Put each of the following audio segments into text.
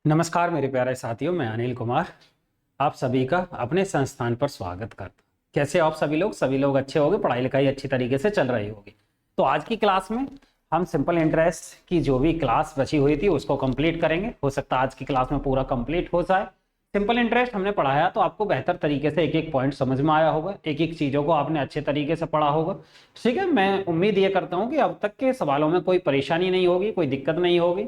नमस्कार मेरे प्यारे साथियों, मैं अनिल कुमार आप सभी का अपने संस्थान पर स्वागत करता हूं। कैसे हो आप सभी लोग अच्छे होंगे, पढ़ाई लिखाई अच्छी तरीके से चल रही होगी। तो आज की क्लास में हम सिंपल इंटरेस्ट की जो भी क्लास बची हुई थी उसको कंप्लीट करेंगे। हो सकता है आज की क्लास में पूरा कंप्लीट हो जाए। सिंपल इंटरेस्ट हमने पढ़ाया तो आपको बेहतर तरीके से एक एक पॉइंट समझ में आया होगा, एक एक चीज़ों को आपने अच्छे तरीके से पढ़ा होगा। ठीक है, मैं उम्मीद ये करता हूँ कि अब तक के सवालों में कोई परेशानी नहीं होगी, कोई दिक्कत नहीं होगी।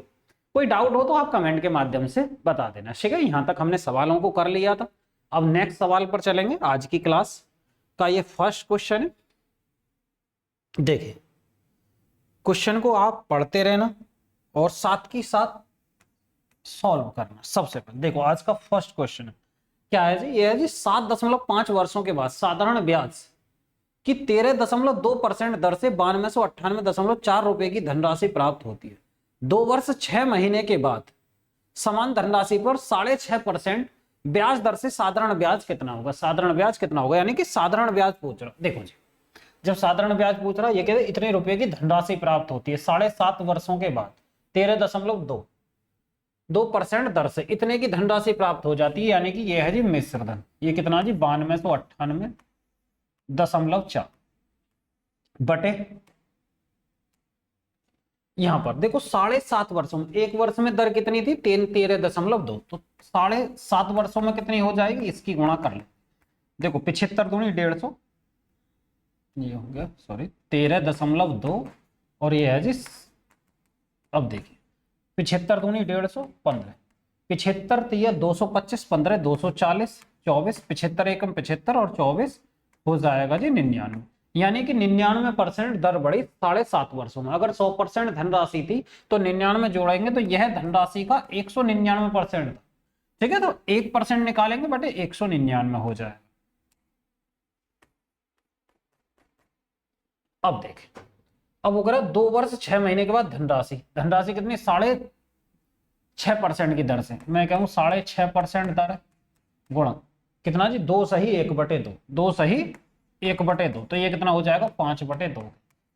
कोई डाउट हो तो आप कमेंट के माध्यम से बता देना। ठीक है, यहां तक हमने सवालों को कर लिया था। अब नेक्स्ट सवाल पर चलेंगे। आज की क्लास का ये फर्स्ट क्वेश्चन है। देखिए, क्वेश्चन को आप पढ़ते रहना और साथ की साथ सॉल्व करना। सबसे पहले देखो, आज का फर्स्ट क्वेश्चन है क्या है जी? ये है जी 7.5 वर्षों के बाद साधारण ब्याज की 13.2% दर से 9298.4 रुपए की धनराशि प्राप्त होती है। 2 वर्ष 6 महीने के बाद समान धनराशि पर 6.5% ब्याज दर से साधारण ब्याज कितना होगा? साधारण ब्याज कितना होगा, यानी कि साधारण ब्याज पूछ रहा। देखो जी, जब साधारण ब्याज पूछ रहा, ये कहते इतने रुपए की धनराशि प्राप्त होती है 7.5 वर्षों के बाद 13.2% दर से इतने की धनराशि प्राप्त हो जाती है, यानी कि ये है जी मिश्र धन। ये कितना जी? 9298.4 बटे यहां पर देखो 7.5 वर्षों में, एक वर्ष में दर कितनी थी? 13.2, तो 7.5 वर्षों में कितनी हो जाएगी? इसकी गुणा कर ले। देखो 75 दूनी 150, ये हो गया, सॉरी 13.2 और ये है जी, अब देखिए 75 दूनी 150, 15, 75 तो ये 225, 15 240, 24, 75 एकम 75 और 24 हो जाएगा जी 99, यानी कि 99% दर बढ़ी 7.5 वर्षों में। अगर 100% धनराशि थी तो 99 जोड़ेंगे तो यह धनराशि का 199% था। ठीक है, तो 1% निकालेंगे बटे 199 हो जाएगा। अब देखें, अब वो करा 2 वर्ष 6 महीने के बाद धनराशि कितनी? 6.5% की दर से, मैं कहूं 6.5% दर गुणा कितना जी? 2 सही 1/2, 2 सही 1/2, तो ये कितना हो जाएगा? 5/2।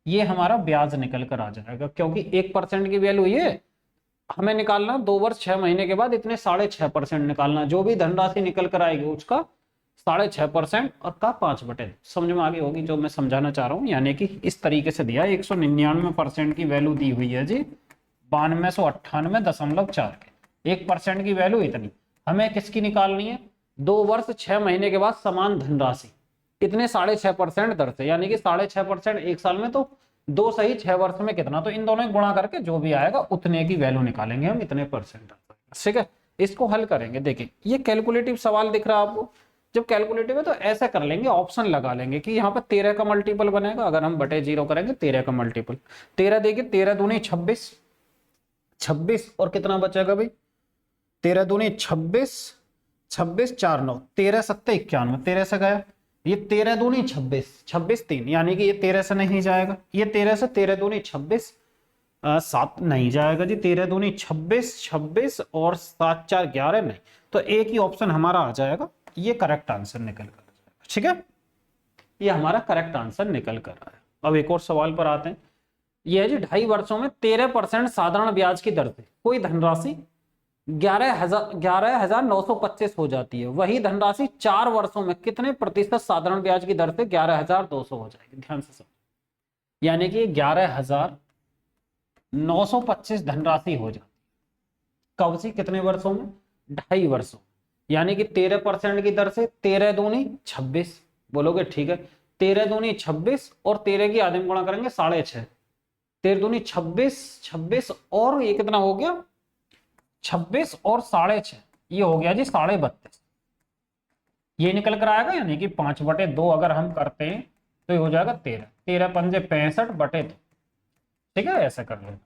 ये हमारा ब्याज निकल कर आ जाएगा, क्योंकि 1% की वैल्यू ये हमें निकालना। 2 वर्ष 6 महीने के बाद इतने 6.5% निकालना। जो भी धनराशि निकल कर आएगी उसका 6.5% और का 5/2। समझ में आ गई होगी जो मैं समझाना चाह रहा हूँ। यानी कि इस तरीके से दिया, 199% की वैल्यू दी हुई है जी 9298.4 के। 1% की वैल्यू इतनी हमें किसकी निकालनी है? 2 वर्ष 6 महीने के बाद समान धनराशि इतने 6.5% दर से, यानी कि 6.5% एक साल में, तो 2 सही 6 वर्ष में कितना? तो इन दोनों गुणा करके जो भी आएगा उतने की वैल्यू निकालेंगे हम, इतने परसेंट। ठीक है, इसको हल करेंगे। देखिए, ये कैलकुलेटिव सवाल दिख रहा है आपको। जब कैलकुलेटिव है तो ऐसा कर लेंगे, ऑप्शन लगा लेंगे कि यहाँ पर 13 का मल्टीपल बनेगा। अगर हम बटे 0 करेंगे 13 का मल्टीपल, 13 देखिए 13 दूनी 26, 26 और कितना बचेगा भाई? 13 दूनी 26, 26 4 9, 13 7 91, 13 से गया। ये 13 दूनी 26, 26 3, यानी कि ये 13 से नहीं जाएगा। ये 13 से 13 दूनी 26, 7 नहीं जाएगा जी। 13 दूनी 26, 26 और 7 4 11 नहीं, तो एक ही ऑप्शन हमारा आ जाएगा। ये करेक्ट आंसर निकल कर आएगा। ठीक है, ये हमारा करेक्ट आंसर निकल कर आया। अब एक और सवाल पर आते हैं। यह है जी 2.5 वर्षों में 13% साधारण ब्याज की दर से कोई धनराशि 11,925 हो जाती है। वही धनराशि 4 वर्षों में कितने प्रतिशत साधारण ब्याज की दर से 11,200 हो जाएगी? ध्यान से समझो, यानी कि 11,925 धनराशि हो जाती कब सी? कितने वर्षों में? 2.5 वर्षों, यानी कि 13% की दर से 13 दूनी 26 बोलोगे। ठीक है, 13 दूनी 26 और 13 की आधे में गुणा करेंगे 6.5, 13 दूनी 26, 26 और ये कितना हो गया? 26 और 6.5, ये हो गया जी 32.5। ये निकल कर आएगा, यानी कि 5/2 अगर हम करते हैं तो ये हो जाएगा 13, 13 पंजे 65/2। ठीक है, ऐसा कर लेना।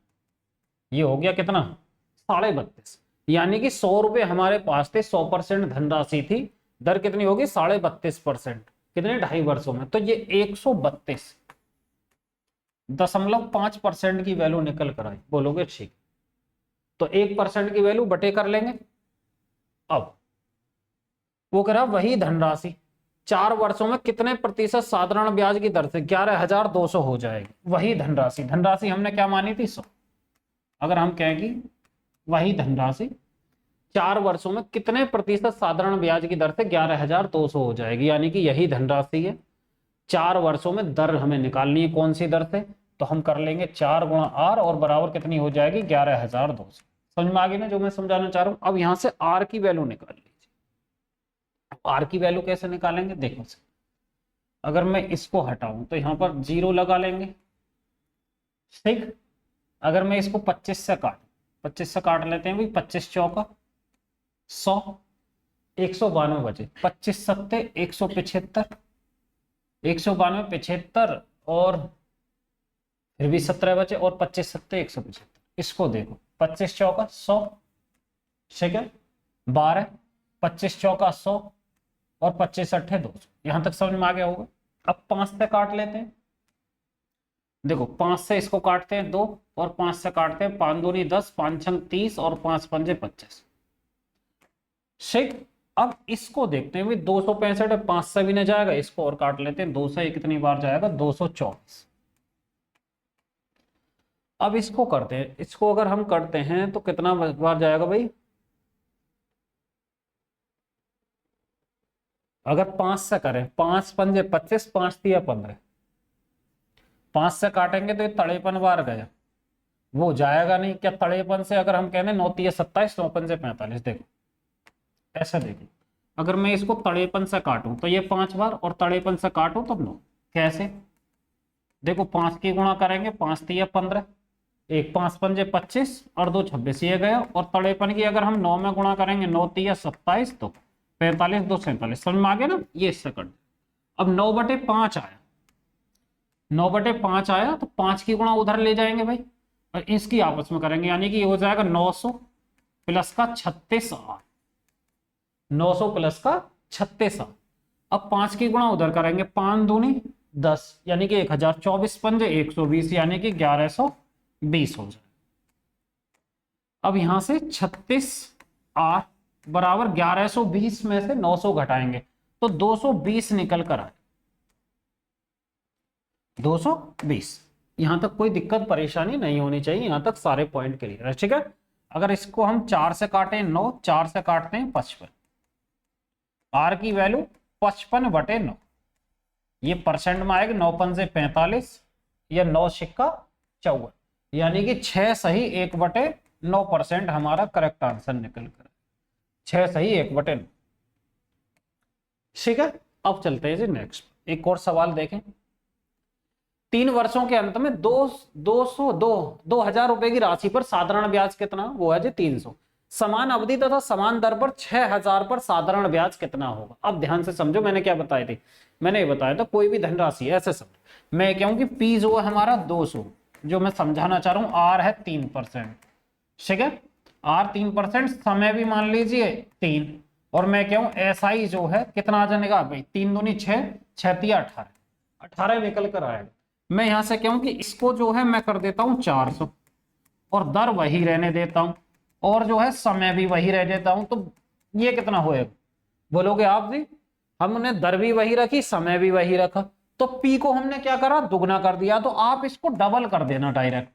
ये हो गया कितना? 32.5, यानी कि 100 रुपए हमारे पास थे, 100% धनराशि थी, दर कितनी होगी? 32.5%। कितने? 2.5 वर्षों में, तो ये 132.5% की वैल्यू निकल कर आई। बोलोगे ठीक, तो 1% की वैल्यू बटे कर लेंगे। अब वो कह रहा वही धनराशि 4 वर्षों में कितने प्रतिशत साधारण ब्याज की दर से 11,200 हो जाएगी। वही धनराशि हमने क्या मानी थी? 100। अगर हम कहें कि वही धनराशि 4 वर्षों में कितने प्रतिशत साधारण ब्याज की दर से 11,200 हो जाएगी, यानी कि यही धनराशि है। 4 वर्षों में दर हमें निकालनी है, कौन सी दर से, तो हम कर लेंगे 4 गुणा आर और बराबर कितनी हो जाएगी 11,200। समझ में आ गई ना जो मैं समझाना चाह रहा हूं। अब यहां से आर की वैल्यू निकाल लीजिए। आर की वैल्यू कैसे निकालेंगे, देखो अगर मैं इसको हटाऊं तो यहां पर 0 लगा लेंगे, ठीक। अगर मैं इसको 25 से काट, 25 से काट लेते हैं भाई, 25 चौका 100, 192 बचे, 25 सत्ते 175, 192 75 और फिर भी 17 बचे और 25 सत्ते 175। इसको देखो 25 चौका 100, ठीक है, 12, 25 चौका 100 और 25 अट्ठे 200। यहां तक समझ में आ गया होगा। अब 5 से काट लेते हैं, देखो 5 से इसको काटते हैं 2 और 5 से काटते हैं 5 दूनी 10, 5 छंग 30 और 5 पंजे 25, ठीक। अब इसको देखते हैं भाई 265 है, 5 से भी नहीं जाएगा, इसको और काट लेते हैं, 2 से कितनी बार जाएगा 224। अब इसको करते हैं, इसको अगर हम करते हैं तो कितना बार जाएगा भाई, अगर 5 से करें 5 पंजे 25, 5 तिया 15, 5 से काटेंगे तो ये तड़ेपन बार गया, वो जाएगा नहीं क्या तड़ेपन से। अगर हम कहने 9 तिया 27, 9 पंजे 45, देखो ऐसा देखो, अगर मैं इसको तड़ेपन से काटूं तो ये 5 बार और तड़ेपन से काटूं तो 9। कैसे, देखो 5 की गुणा करेंगे, 5 तिया 15, एक 5 पंजे 25 और 2 26, ये गया। और तड़ेपन की अगर हम 9 में गुणा करेंगे, 9 तिया 27 तो 45, 2 47, समझ में आ गया ना, ये इससे कट। अब 9/5 आया, 9/5 आया तो 5 की गुणा उधर ले जाएंगे भाई और इसकी आपस में करेंगे, यानी कि ये हो जाएगा 900 प्लस का 36 आर, 900 प्लस का 36 आर। अब 5 की गुणा उधर करेंगे, 5 दूनी 10, यानी कि 1024 पंजे 120, यानी कि 1120 हो जाए। अब यहां से 36 आर बराबर 1120 में से 900 घटाएंगे तो 220 निकल कर आए, 220। यहां तक कोई दिक्कत परेशानी नहीं होनी चाहिए, यहां तक सारे पॉइंट क्लियर है, ठीक है। अगर इसको हम 4 से काटें 9, 4 से काटते हैं 55, आर की वैल्यू 55/9, ये परसेंट में आएगा, 9 पंजे 45 या 9 सिक्का 54, यानी कि 6 सही 1/9% हमारा करेक्ट आंसर निकल कर, 6 सही 1/9, ठीक है। अब चलते हैं जी नेक्स्ट, एक और सवाल देखें। 3 वर्षों के अंत में 2000 रुपए की राशि पर साधारण ब्याज कितना, वो है जी 300। समान अवधि तथा समान दर पर 6000 पर साधारण ब्याज कितना होगा। अब ध्यान से समझो, मैंने क्या बताया थी, मैंने ये बताया था कोई भी धनराशि ऐसे समझो, मैं क्या हूं कि पी जो है हमारा 200, जो मैं समझाना चाह रहा हूं आर है 3%, ठीक है, आर 3%, समय भी मान लीजिए 3, और मैं क्या हूं एसआई जो है कितना आ जाएगा भाई, 3 दूनी 6, 6 तिया 18, 18 निकल कर आएगा। मैं यहां से क्या हूं कि इसको जो है मैं कर देता हूं 400 और दर वही रहने देता हूं और जो है समय भी वही रह देता हूं, तो ये कितना होएगा, बोलोगे आप जी, हमने दर भी वही रखी समय भी वही रखा, तो पी को हमने क्या करा दुगना कर दिया, तो आप इसको डबल कर देना डायरेक्ट,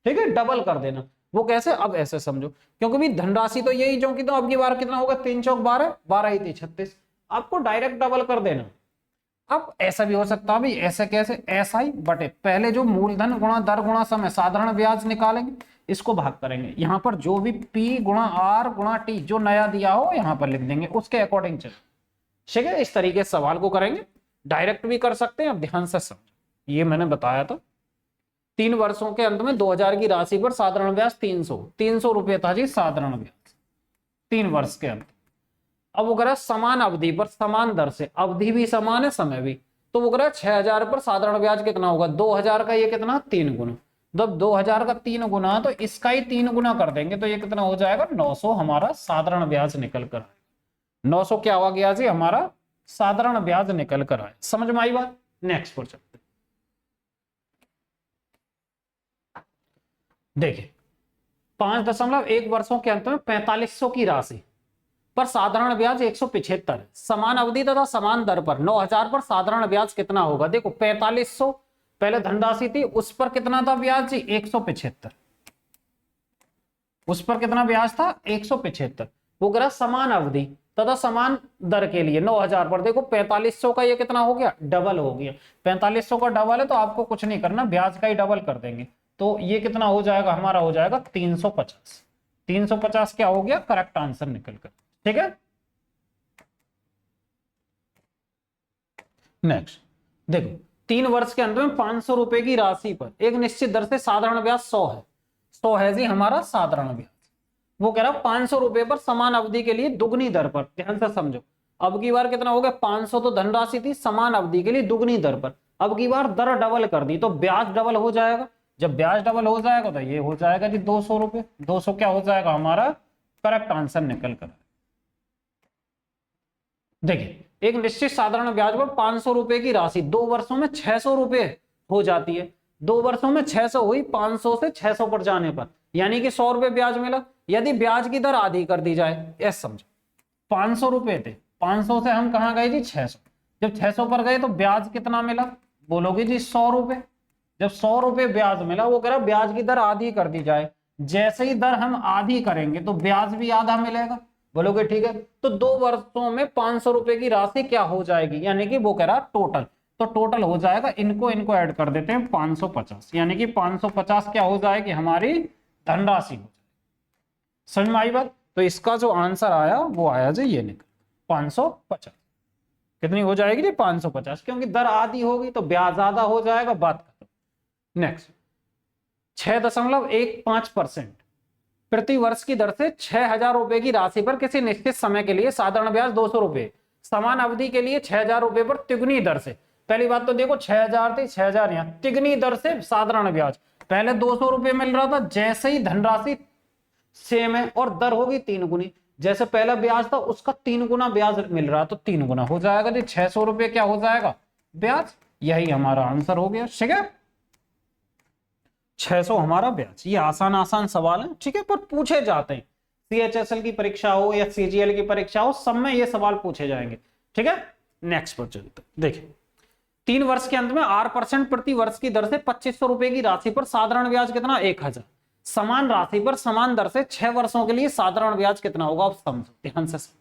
ठीक है, डबल कर देना। वो कैसे, अब ऐसे समझो, क्योंकि भी धनराशि तो यही जो कि, तो अब की बार कितना होगा 3 चौक 12, 12 ही थी 36, आपको डायरेक्ट डबल कर देना। अब ऐसा भी हो सकता है भाई, ऐसे कैसे, एसआई बटे पहले जो मूलधन गुणा दर गुणा समय साधारण ब्याज निकालेंगे, इसको भाग करेंगे, यहां पर जो भी पी गुणा आर गुणा टी जो नया दिया हो यहां पर लिख देंगे, उसके अकॉर्डिंग चलो, ठीक है। इस तरीके से सवाल को करेंगे, डायरेक्ट भी कर सकते हैं। अब ध्यान से समझो, ये मैंने बताया था 3 वर्षों के अंत में 2000 की राशि पर साधारण ब्याज 300 रुपए था जी साधारण ब्याज 3 वर्ष के अंत। अब वो करा समान अवधि पर समान दर से, अवधि भी समान है समय भी, तो वो करा 6000 पर साधारण ब्याज कितना होगा, 2000 का ये कितना 3 गुना, जब 2000 का 3 गुना तो इसका ही 3 गुना कर देंगे तो ये कितना हो जाएगा 900 हमारा साधारण ब्याज निकल कर, 900 क्या हुआ गया जी हमारा साधारण ब्याज निकल कर आए। समझ में आई बात। नेक्स्ट पर चलते देखिए, 5.1 वर्षों के अंत में 4500 की राशि पर साधारण ब्याज 175, समान अवधि तथा समान दर पर 9000 पर साधारण ब्याज कितना होगा। देखो 4500 पहले धनराशि थी, उस पर कितना था ब्याज जी 175, उस पर कितना ब्याज था 175, वो कह रहा समान अवधि तथा समान दर के लिए 9,000 पर। देखो 4500 का ये कितना हो गया, डबल हो गया। 4500 का डबल है तो आपको कुछ नहीं करना, ब्याज का ही डबल कर देंगे। तो ये कितना हो जाएगा, हमारा हो जाएगा 350। 350 क्या हो गया, करेक्ट आंसर निकल कर। ठीक है, नेक्स्ट देखो 3 वर्ष के अंत में 500 रुपए की राशि पर एक निश्चित दर से साधारण ब्याज 100 है। 100 है जी हमारा साधारण ब्याज। वो कह रहा 500 रुपए पर समान अवधि के लिए दुगनी दर पर। ध्यान से समझो, अब की बार कितना हो गया, 500 तो धनराशि थी, समान अवधि के लिए दुगनी दर पर। अब की बार दर डबल कर दी तो ब्याज डबल हो जाएगा। जब ब्याज डबल हो जाएगा तो ये हो जाएगा जी 200 रुपए। 200 क्या हो जाएगा हमारा, करेक्ट आंसर निकल कर। देखिए एक निश्चित साधारण ब्याज पर 500 रुपए की राशि 2 वर्षों में 600 रुपए हो जाती है। 2 वर्षों में 600 हुई, 500 से 600 पर जाने पर यानी कि 100 रुपए ब्याज मिला। यदि ब्याज की दर आधी कर दी जाए, ऐसा समझो 500 रुपए थे, 500 से हम कहां गए जी 600। जब 600 पर गए तो ब्याज कितना मिला, बोलोगे जी 100 रुपए। जब 100 रुपए ब्याज मिला, वो कह रहा ब्याज की दर आधी कर दी जाए। जैसे ही दर हम आधी करेंगे तो ब्याज भी आधा मिलेगा। बोलोगे ठीक है, तो 2 वर्षों में 500 रुपए की राशि क्या हो जाएगी, यानी कि वो कह रहा टोटल। तो टोटल हो जाएगा, इनको ऐड कर देते हैं 550, यानी कि 550 क्या हो जाएगी हमारी धनराशि हो जाएगी। समझ में आई बात। तो इसका जो आंसर आया वो आया जी ये निकल 550। कितनी हो जाएगी जी 550, क्योंकि दर आधी होगी तो ब्याज आधा हो जाएगा। बात खत्म। नेक्स्ट 6.15% प्रति वर्ष की दर से 6,000 रुपए की राशि पर किसी निश्चित समय के लिए साधारण ब्याज 200 रुपए, समान अवधि के लिए 6,000 रुपए पर तिगुनी दर से। पहली बात तो देखो 6,000 थी, 6,000 यहाँ तिगुनी दर से साधारण ब्याज। पहले 200 रुपए मिल रहा था, जैसे ही धनराशि सेम है और दर होगी 3 गुनी, जैसे पहला ब्याज था उसका 3 गुना ब्याज मिल रहा तो 3 गुना हो जाएगा जी 600 रुपए क्या हो जाएगा ब्याज। यही हमारा आंसर हो गया। ठीक है, 600 हमारा ब्याज। ये आसान सवाल है, ठीक है, पर पूछे जाते हैं। CHSL की परीक्षा हो या CGL की परीक्षा हो, सब में ये सवाल पूछे जाएंगे। ठीक है, नेक्स्ट पर चलते देखिए 3 वर्ष के अंत में 8% प्रति वर्ष की दर से 2500 रुपए की राशि पर साधारण ब्याज कितना 1000। समान राशि पर समान दर से 6 वर्षों के लिए साधारण ब्याज कितना होगा, आप समझो, ध्यान से समझो।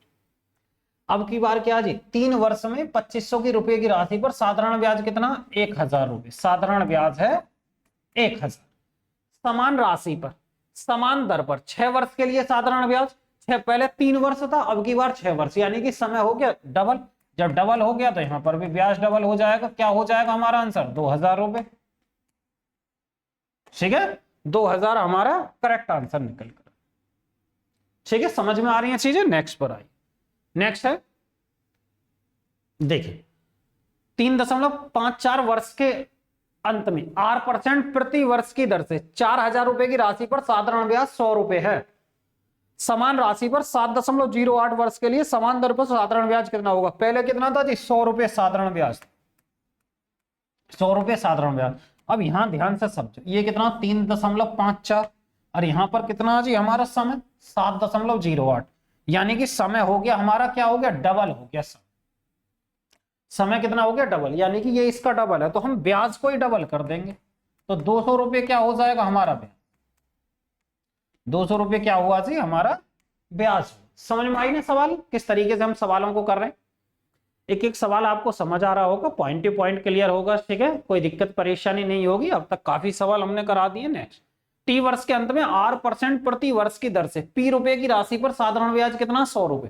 अब की बार क्या जी 3 वर्ष में 2500 की रुपए की राशि पर साधारण ब्याज कितना 1000 रुपए। साधारण ब्याज है 1000, समान राशि पर समान दर पर 6 वर्ष के लिए साधारण ब्याज। पहले 3 वर्ष था, अब की बार 6 वर्ष, यानी कि समय हो गया डबल। जब डबल हो गया तो यहां पर भी ब्याज डबल हो जाएगा। क्या हो जाएगा हमारा आंसर 2000 रुपए। ठीक है, 2000 हमारा करेक्ट आंसर निकल कर। ठीक है, समझ में आ रही है चीजें। नेक्स्ट पर आई, नेक्स्ट है देखिए 3.54 वर्ष के अंत में 8% प्रति वर्ष की दर से 4,000 रुपए की राशि पर साधारण ब्याज 100 रुपए है। समान राशि पर 7.08 वर्ष के लिए समान दर पर साधारण ब्याज कितना होगा। पहले कितना था जी 100 रुपए साधारण ब्याज, 100 रुपए साधारण ब्याज। अब यहां ध्यान से समझो, ये कितना 3.54 और यहां पर कितना जी हमारा समय 7.08, यानी कि समय हो गया हमारा क्या हो गया डबल हो गया। समय कितना हो गया डबल, यानी कि ये इसका डबल है तो हम ब्याज को ही डबल कर देंगे। तो 200 रुपए क्या हो जाएगा हमारा ब्याज। 200 रुपए क्या हुआ जी हमारा ब्याज। समझ में आई ना सवाल, किस तरीके से हम सवालों को कर रहे हैं। एक एक सवाल आपको समझ आ रहा होगा, पॉइंट टू पॉइंट क्लियर होगा। ठीक है, कोई दिक्कत परेशानी नहीं होगी। अब तक काफी सवाल हमने करा दिए। नेक्स्ट T वर्ष के अंत में 8% प्रति वर्ष की दर से P रुपए की राशि पर साधारण ब्याज कितना 100 रुपए।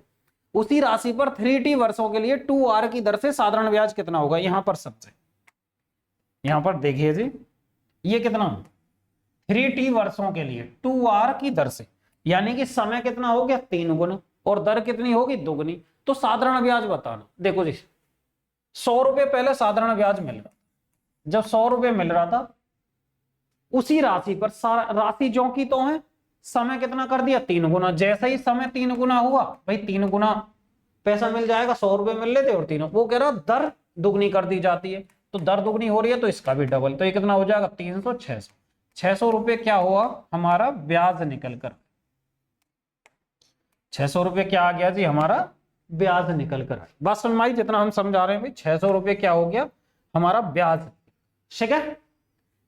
उसी राशि पर 3T वर्षों के लिए 2R की दर से साधारण ब्याज कितना होगा। यहां पर समझे, यहां पर देखिए जी ये कितना 3T वर्षों के लिए 2R की दर से, यानी कि समय कितना हो गया 3 गुना और दर कितनी होगी 2 गुनी। तो साधारण ब्याज बताना। देखो जी 100 रुपए पहले साधारण ब्याज मिल रहा, जब 100 रुपए मिल रहा था उसी राशि पर राशि जो की तो है, समय कितना कर दिया 3 गुना। जैसे ही समय 3 गुना हुआ भाई 3 गुना पैसा मिल जाएगा। 100 रुपए मिल लेते और 3, वो कह रहा दर दुगनी कर दी जाती है। तो दर दुगनी हो रही है तो इसका भी डबल। तो ये कितना हो जाएगा 300 600। 600 रुपए क्या हुआ हमारा ब्याज निकल कर। 600 रुपए क्या आ गया जी हमारा ब्याज निकल कर। बात समझ में आई जितना हम समझा रहे हैं भाई। 600 रुपए क्या हो गया हमारा ब्याज। ठीक है,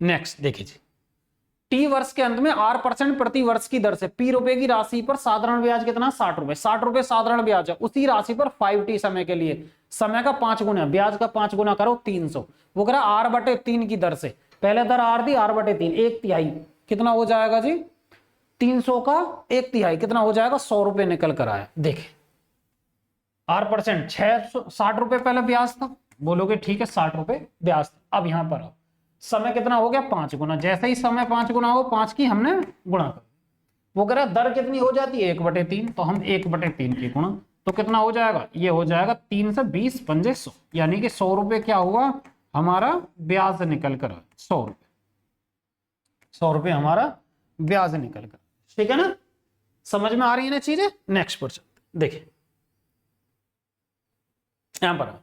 नेक्स्ट देखिए जी टी वर्ष के अंत में R% प्रति वर्ष की दर से P रुपए की राशि पर साधारण ब्याज कितना 60 रुपए, 60 रुपए साधारण ब्याज है, उसी राशि पर 5T समय के लिए, समय का 5 गुना, ब्याज का 5 गुना करो 300, वो कह रहा R/3 की दर से, पहले दर R थी R/3, 1/3 कितना हो जाएगा जी 300 का 1/3 कितना हो जाएगा 100 रुपए निकल कर आया। देखे R% 60 रुपए पहले ब्याज था, बोलोगे ठीक है 60 रुपए ब्याज था। अब यहां पर समय कितना हो गया 5 गुना, जैसे ही समय 5 गुना हो 5 की हमने गुणा कर, वो कह रहा दर कितनी हो जाती है 1/3, तो हम 1/3 की गुणा, तो कितना हो जाएगा ये हो जाएगा 3 से 20 पंजे 100, यानी कि 100 रुपए क्या हुआ हमारा ब्याज निकल कर 100 रुपए, 100 रुपए हमारा ब्याज निकल कर, ठीक है ना, समझ में आ रही है ना चीजें। नेक्स्ट पर चलते देखिए, यहां पर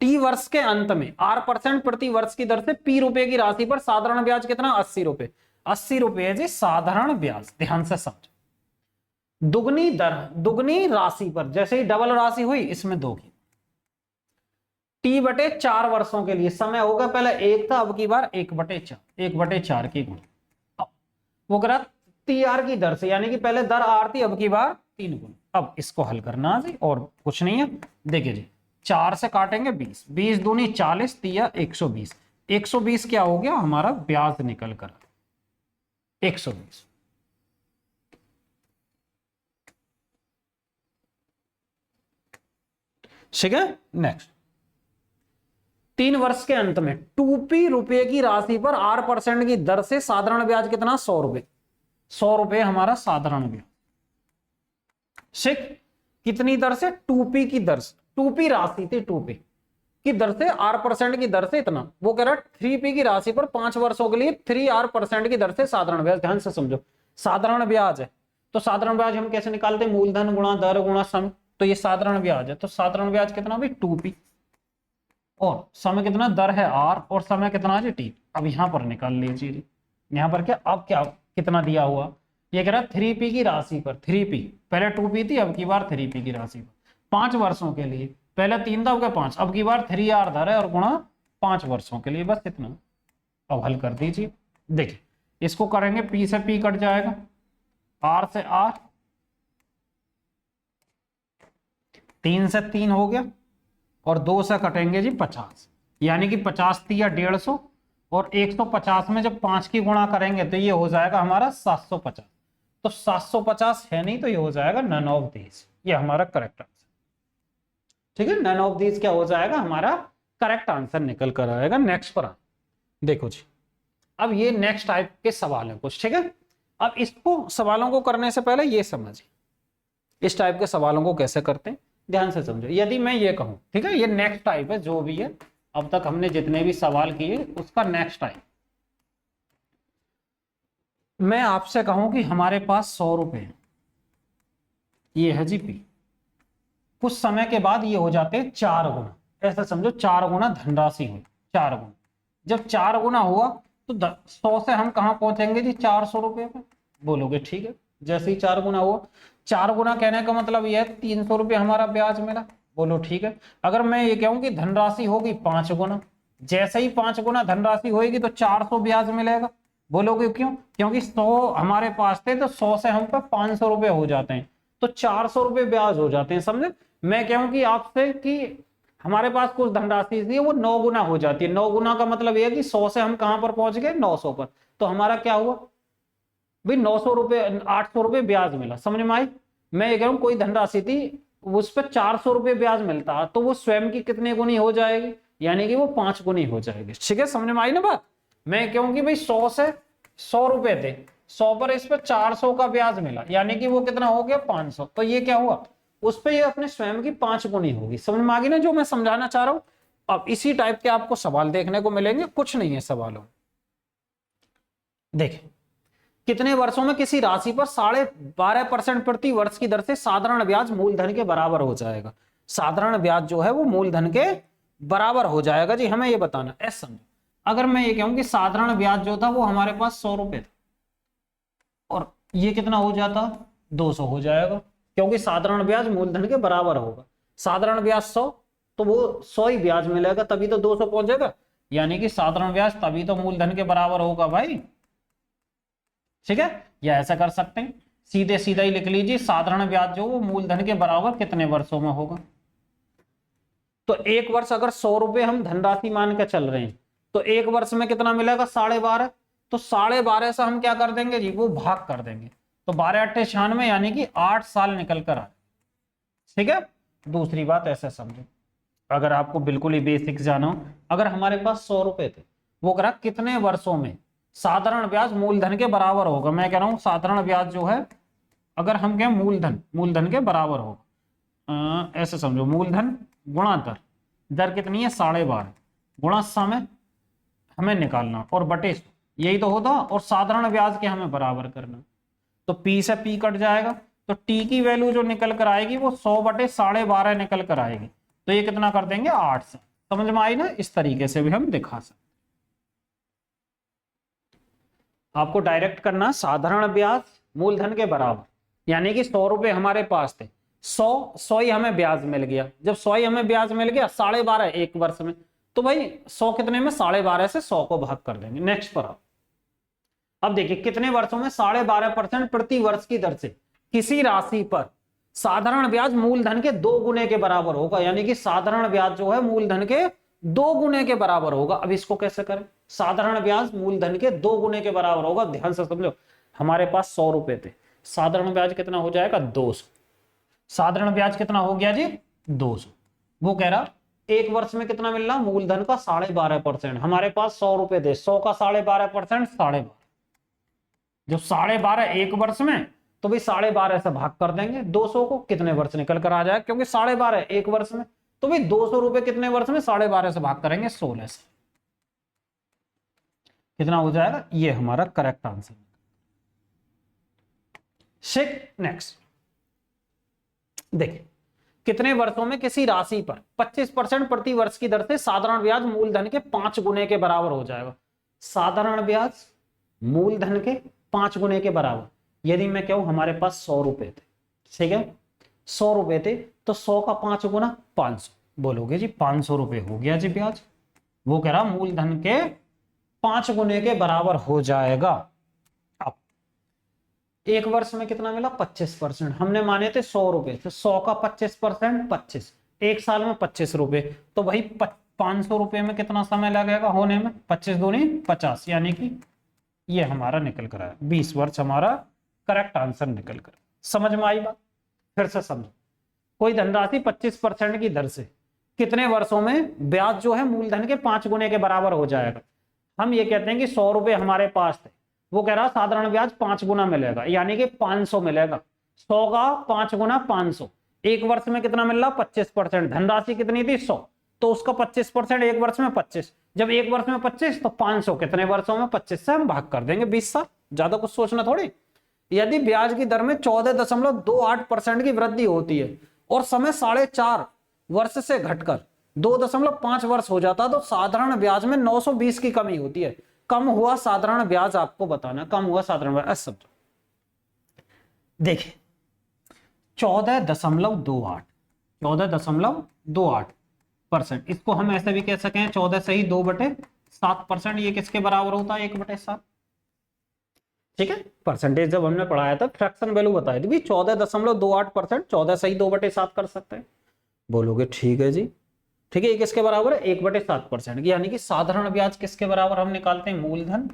टी वर्ष के अंत में R% प्रति वर्ष की दर से P रुपए की राशि पर साधारण ब्याज कितना 80 रुपए, 80 रुपए जी साधारण ब्याज, ध्यान से समझ। दुगनी दर दुगनी राशि पर, जैसे ही डबल राशि हुई इसमें 2 की, T/4 वर्षों के लिए समय होगा, पहले 1 था अब की बार 1/4, 1/4 की गुणा, वो करा TR की दर से, यानी कि पहले दर R थी अब की बार 3 गुना। अब इसको हल करना जी और कुछ नहीं है, देखिए जी 4 से काटेंगे 20, 20 दूनी 40, 3 120, 120 क्या हो गया हमारा ब्याज निकल कर 120। ठीक है, नेक्स्ट 3 वर्ष के अंत में 2P रुपए की राशि पर R% की दर से साधारण ब्याज कितना 100 रुपए, 100 रुपए हमारा साधारण ब्याज, ठीक, कितनी दर से 2P की दर से, 2P राशि थी 2P की दर से R% की दर से इतना, वो कह रहा 3P की राशि पर 5 वर्षों के लिए 3R% की दर से साधारण ब्याज, ध्यान से समझो साधारण ब्याज है, तो साधारण ब्याज हम कैसे निकालते हैं मूलधन गुणा दर गुणा समय, तो ये साधारण ब्याज है, तो साधारण ब्याज कितना भी 2P और समय कितना दर है R और समय कितना है T। अब यहां पर निकाल लीजिए, यहां पर क्या अब क्या कितना दिया हुआ, ये कह रहा 3P की राशि पर, 3P पहले 2P थी अब की बार 3P की राशि पर 5 वर्षों के लिए, पहले 3 था अब क्या 5, अब की बार 3R दर है और गुणा 5 वर्षों के लिए, बस इतना। अब हल कर दीजिए, देखिए इसको करेंगे P से P कट जाएगा, R से R, 3 से 3 हो गया और 2 से कटेंगे जी 50, यानी कि 50 थी या 150 और 150 में जब 5 की गुणा करेंगे तो ये हो जाएगा हमारा 750, तो 750 है नहीं तो ये हो जाएगा नन ऑफ दीज, ये हमारा करेक्ट आंसर, ठीक है, नन ऑफ दीज क्या हो जाएगा हमारा करेक्ट आंसर निकल कर आएगा। नेक्स्ट पर देखो जी, अब ये नेक्स्ट टाइप के सवाल है कुछ, ठीक है। अब इसको सवालों को करने से पहले ये समझिए इस टाइप के सवालों को कैसे करते हैं, ध्यान से समझो। यदि मैं ये कहूं, ठीक है, ये नेक्स्ट टाइप है जो भी है, अब तक हमने जितने भी सवाल किए उसका नेक्स्ट टाइप, मैं आपसे कहूं कि हमारे पास 100 रुपए है, ये है जी P, कुछ समय के बाद ये हो जाते हैं 4 गुना, ऐसा समझो 4 गुना धनराशि हुई, 4 गुना, जब 4 गुना हुआ तो 100 से हम कहां पहुंचेंगे जी 400 रुपए पे, बोलोगे ठीक है, जैसे ही 4 गुना हुआ, 4 गुना कहने का मतलब यह है 300 रुपये हमारा ब्याज मिला, बोलो ठीक है। अगर मैं ये कहूं कि धनराशि होगी 5 गुना, जैसे ही 5 गुना धनराशि होगी तो 400 ब्याज मिलेगा, बोलोगे क्यों, क्योंकि 100 हमारे पास थे तो 100 से हम पे 500 रुपए हो जाते हैं तो 400 रुपए ब्याज हो जाते हैं, समझे। मैं कहूं कि आपसे कि हमारे पास कुछ धनराशि थी वो 9 गुना हो जाती है, 9 गुना का मतलब यह है कि 100 से हम कहां पर पहुंच गए 900 पर, तो हमारा क्या हुआ भाई 900 रुपए 800 रुपए ब्याज मिला, समझ में आई। मैं ये कह रहा हूं कोई धनराशि थी उस पर 400 रुपए ब्याज मिलता तो वो स्वयं की कितने गुनी हो जाएगी, यानी कि वो 5 गुनी हो जाएगी, ठीक है, समझ में आई ना बात। मैं कहूं कि भाई 100 से 100 रुपए थे, 100 पर इस पर 400 का ब्याज मिला, यानी कि वो कितना हो गया 500, तो ये क्या हुआ उस पर ये अपने स्वयं की 5 गुनी होगी, समझ में आ गई ना जो मैं समझाना चाह रहा हूं। अब इसी टाइप के आपको सवाल देखने को मिलेंगे, कुछ नहीं है सवालों, देखिए कितने वर्षों में किसी राशि पर 12.5% प्रति वर्ष की दर से साधारण ब्याज मूलधन के बराबर हो जाएगा, साधारण ब्याज जो है वो मूलधन के बराबर हो जाएगा जी, हमें ये बताना है, समझो। अगर मैं ये कहूं कि साधारण ब्याज जो था वो हमारे पास 100 रुपए था और ये कितना हो जाता 200 हो जाएगा, क्योंकि साधारण ब्याज मूलधन के बराबर होगा, साधारण ब्याज 100 तो वो 100 ही ब्याज मिलेगा तभी तो 200 पहुंच जाएगा, यानी कि साधारण ब्याज तभी तो मूलधन के बराबर होगा भाई, ठीक है, या ऐसा कर सकते हैं सीधे सीधा ही लिख लीजिए, साधारण ब्याज जो वो मूलधन के बराबर कितने वर्षों में होगा। तो एक वर्ष अगर 100 रुपए हम धनराशि मान के चल रहे हैं तो एक वर्ष में कितना मिलेगा 12.5। तो 12.5 से हम क्या कर देंगे जी, वो भाग कर देंगे, तो 12×8 = 96 यानी कि 8 साल निकल कर आए। ठीक है, दूसरी बात ऐसे समझो, अगर आपको बिल्कुल ही बेसिक जानो, अगर हमारे पास 100 रुपए थे, वो कह रहा कितने वर्षों में साधारण ब्याज मूलधन के बराबर होगा। मैं कह रहा हूं साधारण ब्याज जो है अगर हम कहें मूलधन के बराबर होगा, ऐसे समझो, मूलधन गुणा दर, दर कितनी है 12.5 गुणा समय हमें निकालना और बटे 100, यही तो होता, और साधारण ब्याज के हमें बराबर करना। तो P से P कट जाएगा, तो T की वैल्यू जो निकल कर आएगी वो 100/12.5 निकल कर आएगी, तो ये कितना कर देंगे 8 साल। समझ में आई ना, इस तरीके से भी हम दिखा सकते। आपको डायरेक्ट करना साधारण ब्याज मूलधन के बराबर, यानी कि 100 रुपए हमारे पास थे, 100 ही हमें ब्याज मिल गया। जब 100 ही हमें ब्याज मिल गया 12.5 एक वर्ष में, तो भाई 100 कितने में 12.5 से 100 को भाग कर देंगे। नेक्स्ट पर अब देखिए कितने वर्षों में 12.5% प्रति वर्ष की दर से किसी राशि पर साधारण ब्याज मूलधन के 2 गुने के बराबर होगा, यानी कि साधारण ब्याज जो है मूलधन के 2 गुने के बराबर होगा। अब इसको कैसे करें, साधारण ब्याज मूलधन के 2 गुने के बराबर होगा। ध्यान से समझो, हमारे पास 100 रुपए थे, साधारण ब्याज कितना हो जाएगा 200। साधारण ब्याज कितना हो गया जी 200। वो कह रहा एक वर्ष में कितना मिल रहा, मूलधन का 12.5%। हमारे पास 100 रुपए थे, 100 का 12.5% 12.5, जो 12.5 एक वर्ष में, तो भाई 12.5 से भाग कर देंगे 200 को, कितने वर्ष निकल कर आ जाए, क्योंकि 12.5 एक वर्ष में, तो भाई 200 रुपए कितने वर्ष में 12.5 से भाग करेंगे 16 से, कितना हो जाएगा, ये हमारा करेक्ट आंसर। नेक्स्ट देखिए, कितने वर्षों में किसी राशि पर 25% प्रति वर्ष की दर से साधारण ब्याज मूलधन के 5 गुने के बराबर हो जाएगा। साधारण ब्याज मूलधन के 5 गुने के बराबर, यदि मैं कहूं हमारे पास 100 रुपए थे, ठीक है, 100 रुपए थे, तो 100 का 5 गुना 500, बोलोगे जी 500 रुपए हो गया जी ब्याज। वो कह रहा मूलधन के 5 गुने के बराबर हो जाएगा। अब एक वर्ष में कितना मिला 25%, हमने माने थे 100 रुपए, तो 100 का 25% 25, एक साल में 25 रुपए, तो भाई 500 रुपए में कितना समय लगेगा होने में, 25 दूनी 50, यानी कि ये हमारा निकल कर आया 20 वर्ष हमारा करेक्ट आंसर निकल कर। समझ में आई बात, फिर से समझो, कोई धनराशि 25% की दर से कितने वर्षों में ब्याज जो है मूलधन के 5 गुने के बराबर हो जाएगा। हम ये कहते हैं कि 100 रुपए हमारे पास थे, वो कह रहा साधारण ब्याज 5 गुना मिलेगा, यानी कि 500 मिलेगा। 100 का 5 गुना 500, एक वर्ष में कितना मिल रहा 25%, धनराशि कितनी थी 100, तो उसका 25% एक वर्ष में 25, जब एक वर्ष में 25 तो 500 कितने वर्षों में 25 से हम भाग कर देंगे 20 साल। ज्यादा कुछ सोचना थोड़ी। यदि ब्याज की दर में 14.28% की वृद्धि होती है और समय 4.5 वर्ष से घटकर 2.5 वर्ष हो जाता, तो साधारण ब्याज में 920 की कमी होती है। कम हुआ साधारण ब्याज आपको बताना, कम हुआ साधारण ब्याज समझो। देखिए 14.28%, इसको हम ऐसे भी कह सकें 14 से ही 2/7%, ये किसके बराबर होता है 1/7। ठीक है, परसेंटेज जब हमने पढ़ाया था फ्रैक्शन वैल्यू बताई थी 14.28%, 14 से ही 2/7 कर सकते हैं। बोलोगे ठीक है जी, ठीक है, ये किसके बराबर है 1/7%, यानी कि साधारण ब्याज किसके बराबर हम निकालते हैं, मूलधन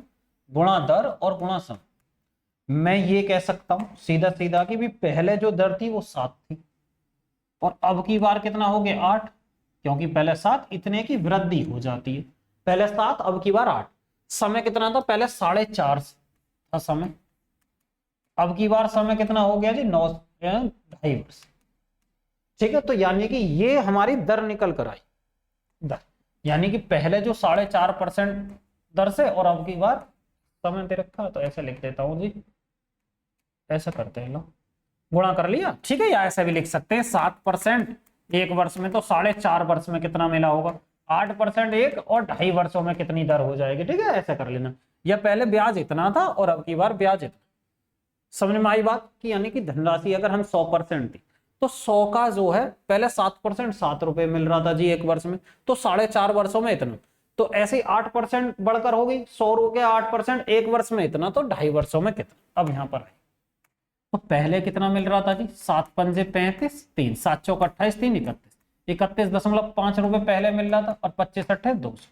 गुणा दर और गुणा समय। मैं ये कह सकता हूं सीधा सीधा कि भी पहले जो दर थी वो 7 थी और अब की बार कितना हो गया 8, क्योंकि पहले 7 इतने की वृद्धि हो जाती है, पहले 7 अब की बार 8। समय कितना था, पहले 4.5 था समय, अब की बार समय कितना हो गया जी 9.5 वर्ष। ठीक है, तो यानी कि ये हमारी दर निकल कर आई, दर यानी कि पहले जो 4.5% दर से और अब की बार समय दे रखा, तो ऐसे लिख देता हूं जी, ऐसा करते हैं लो, गुणा कर लिया। ठीक है, या ऐसे भी लिख सकते हैं 7% एक वर्ष में, तो 4.5 वर्ष में कितना मिला होगा 8% एक, और 2.5 वर्षों में कितनी दर हो जाएगी। ठीक है, ऐसा कर लेना, या पहले ब्याज इतना था और अब की बार ब्याज इतना। समझ में आई बात कि यानी कि धनराशि अगर हम 100% थी, तो 100 का जो है पहले 7% 7 रुपए मिल रहा था जी एक वर्ष में, तो 4.5 वर्षों में इतना, तो ऐसे ही 8% बढ़कर हो गई, 100 रुपये 8%, एक वर्ष में इतना, तो 2.5 वर्षों में कितना। अब यहां पर आए तो पहले कितना मिल रहा था जी, 7 पंजे 35, 3 7 चौक 28, 3 31, 31.5 रुपए पहले मिल रहा था, और 25 अट्ठे 200,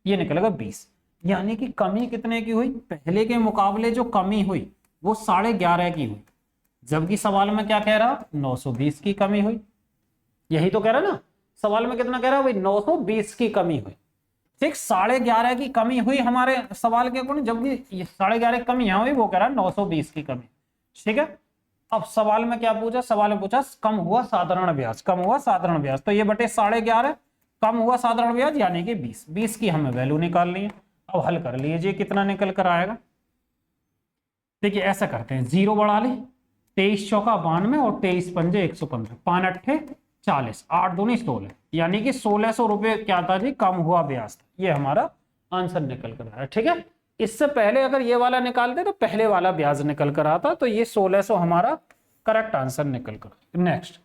ये निकलेगा 20। यानी कि कमी कितने की हुई, पहले के मुकाबले जो कमी हुई वो 11.5 की हुई, जबकि सवाल में क्या कह रहा, 920 की कमी हुई। यही तो कह रहा ना, सवाल में कितना कह रहा है भाई, 920 की कमी हुई। ठीक, 11.5 की कमी हुई हमारे सवाल के अकॉर्डिंग, जबकि 11.5 कमी यहां हुई, वो कह रहा है 920 की कमी। ठीक है, अब सवाल में क्या पूछा, सवाल में पूछा कम हुआ साधारण ब्याज, कम हुआ साधारण ब्याज, तो ये बटे 11.5 कम हुआ साधारण ब्याज यानी कि 20, 20 की हमें वैल्यू निकालनी है। अब हल कर लीजिए कितना निकल कर आएगा। देखिए ऐसा करते हैं, 0 बढ़ा ली, 23 चौका 92 और 23 पंजे 115, 5 अट्ठे 40, 8 दूनी 16, यानी कि 1600 रुपये क्या था जी, कम हुआ ब्याज था। ये हमारा आंसर निकल कर आया। ठीक है, इससे पहले अगर ये वाला निकालते तो पहले वाला ब्याज निकल कर आता, तो ये 1600 हमारा करेक्ट आंसर निकल कर। नेक्स्ट,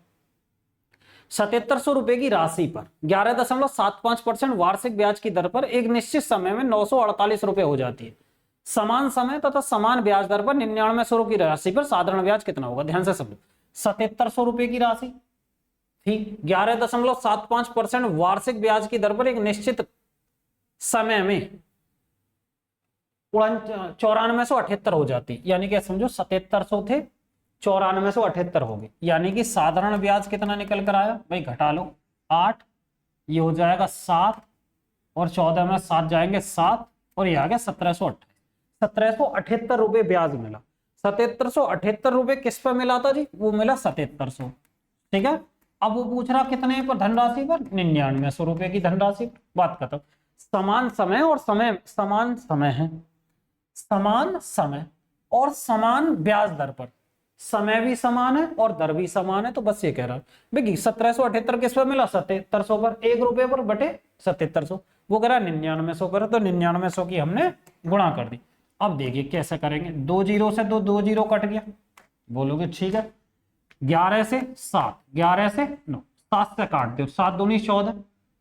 7700 रुपए की राशि पर 11.75% वार्षिक ब्याज की दर पर एक निश्चित समय में 948 रुपए हो जाती है। समान समय तथा समान ब्याज दर पर 9900 की राशि पर साधारण ब्याज कितना होगा। ध्यान से समझो, 7700 रुपए की राशि ठीक, 11.75% वार्षिक ब्याज की दर पर एक निश्चित समय में 9478 हो जाती, यानी कि समझो 7700 थे, 9478 हो गए, यानी कि साधारण ब्याज कितना निकल कर आया भाई, घटा लो 8, ये हो जाएगा 7, और 14 में 7 जाएंगे 7, और ये आ गया 1778 रुपए ब्याज मिला। 7778 रुपए किस पर मिला था जी, वो मिला 7700। ठीक है, अब वो पूछ रहा कितने पर, धनराशि पर 9900 रुपए की धनराशि पर। बात खत्म। समान समय और समय समान समय है, समान समय और समान ब्याज दर पर, समय भी समान है और दर भी समान है, तो बस ये कह रहा है देखिए 1778 किस पर मिला, 7700 पर, 1 रुपए पर बटे 7700, वो कह रहा है 9900 पर, तो 9900 की हमने गुणा कर दी। अब देखिए कैसे करेंगे, 2 जीरो से 2 जीरो कट गया, बोलोगे ठीक है, 11 से 7, 11 से 9, 7 से काट दो, 7 दूनी 14,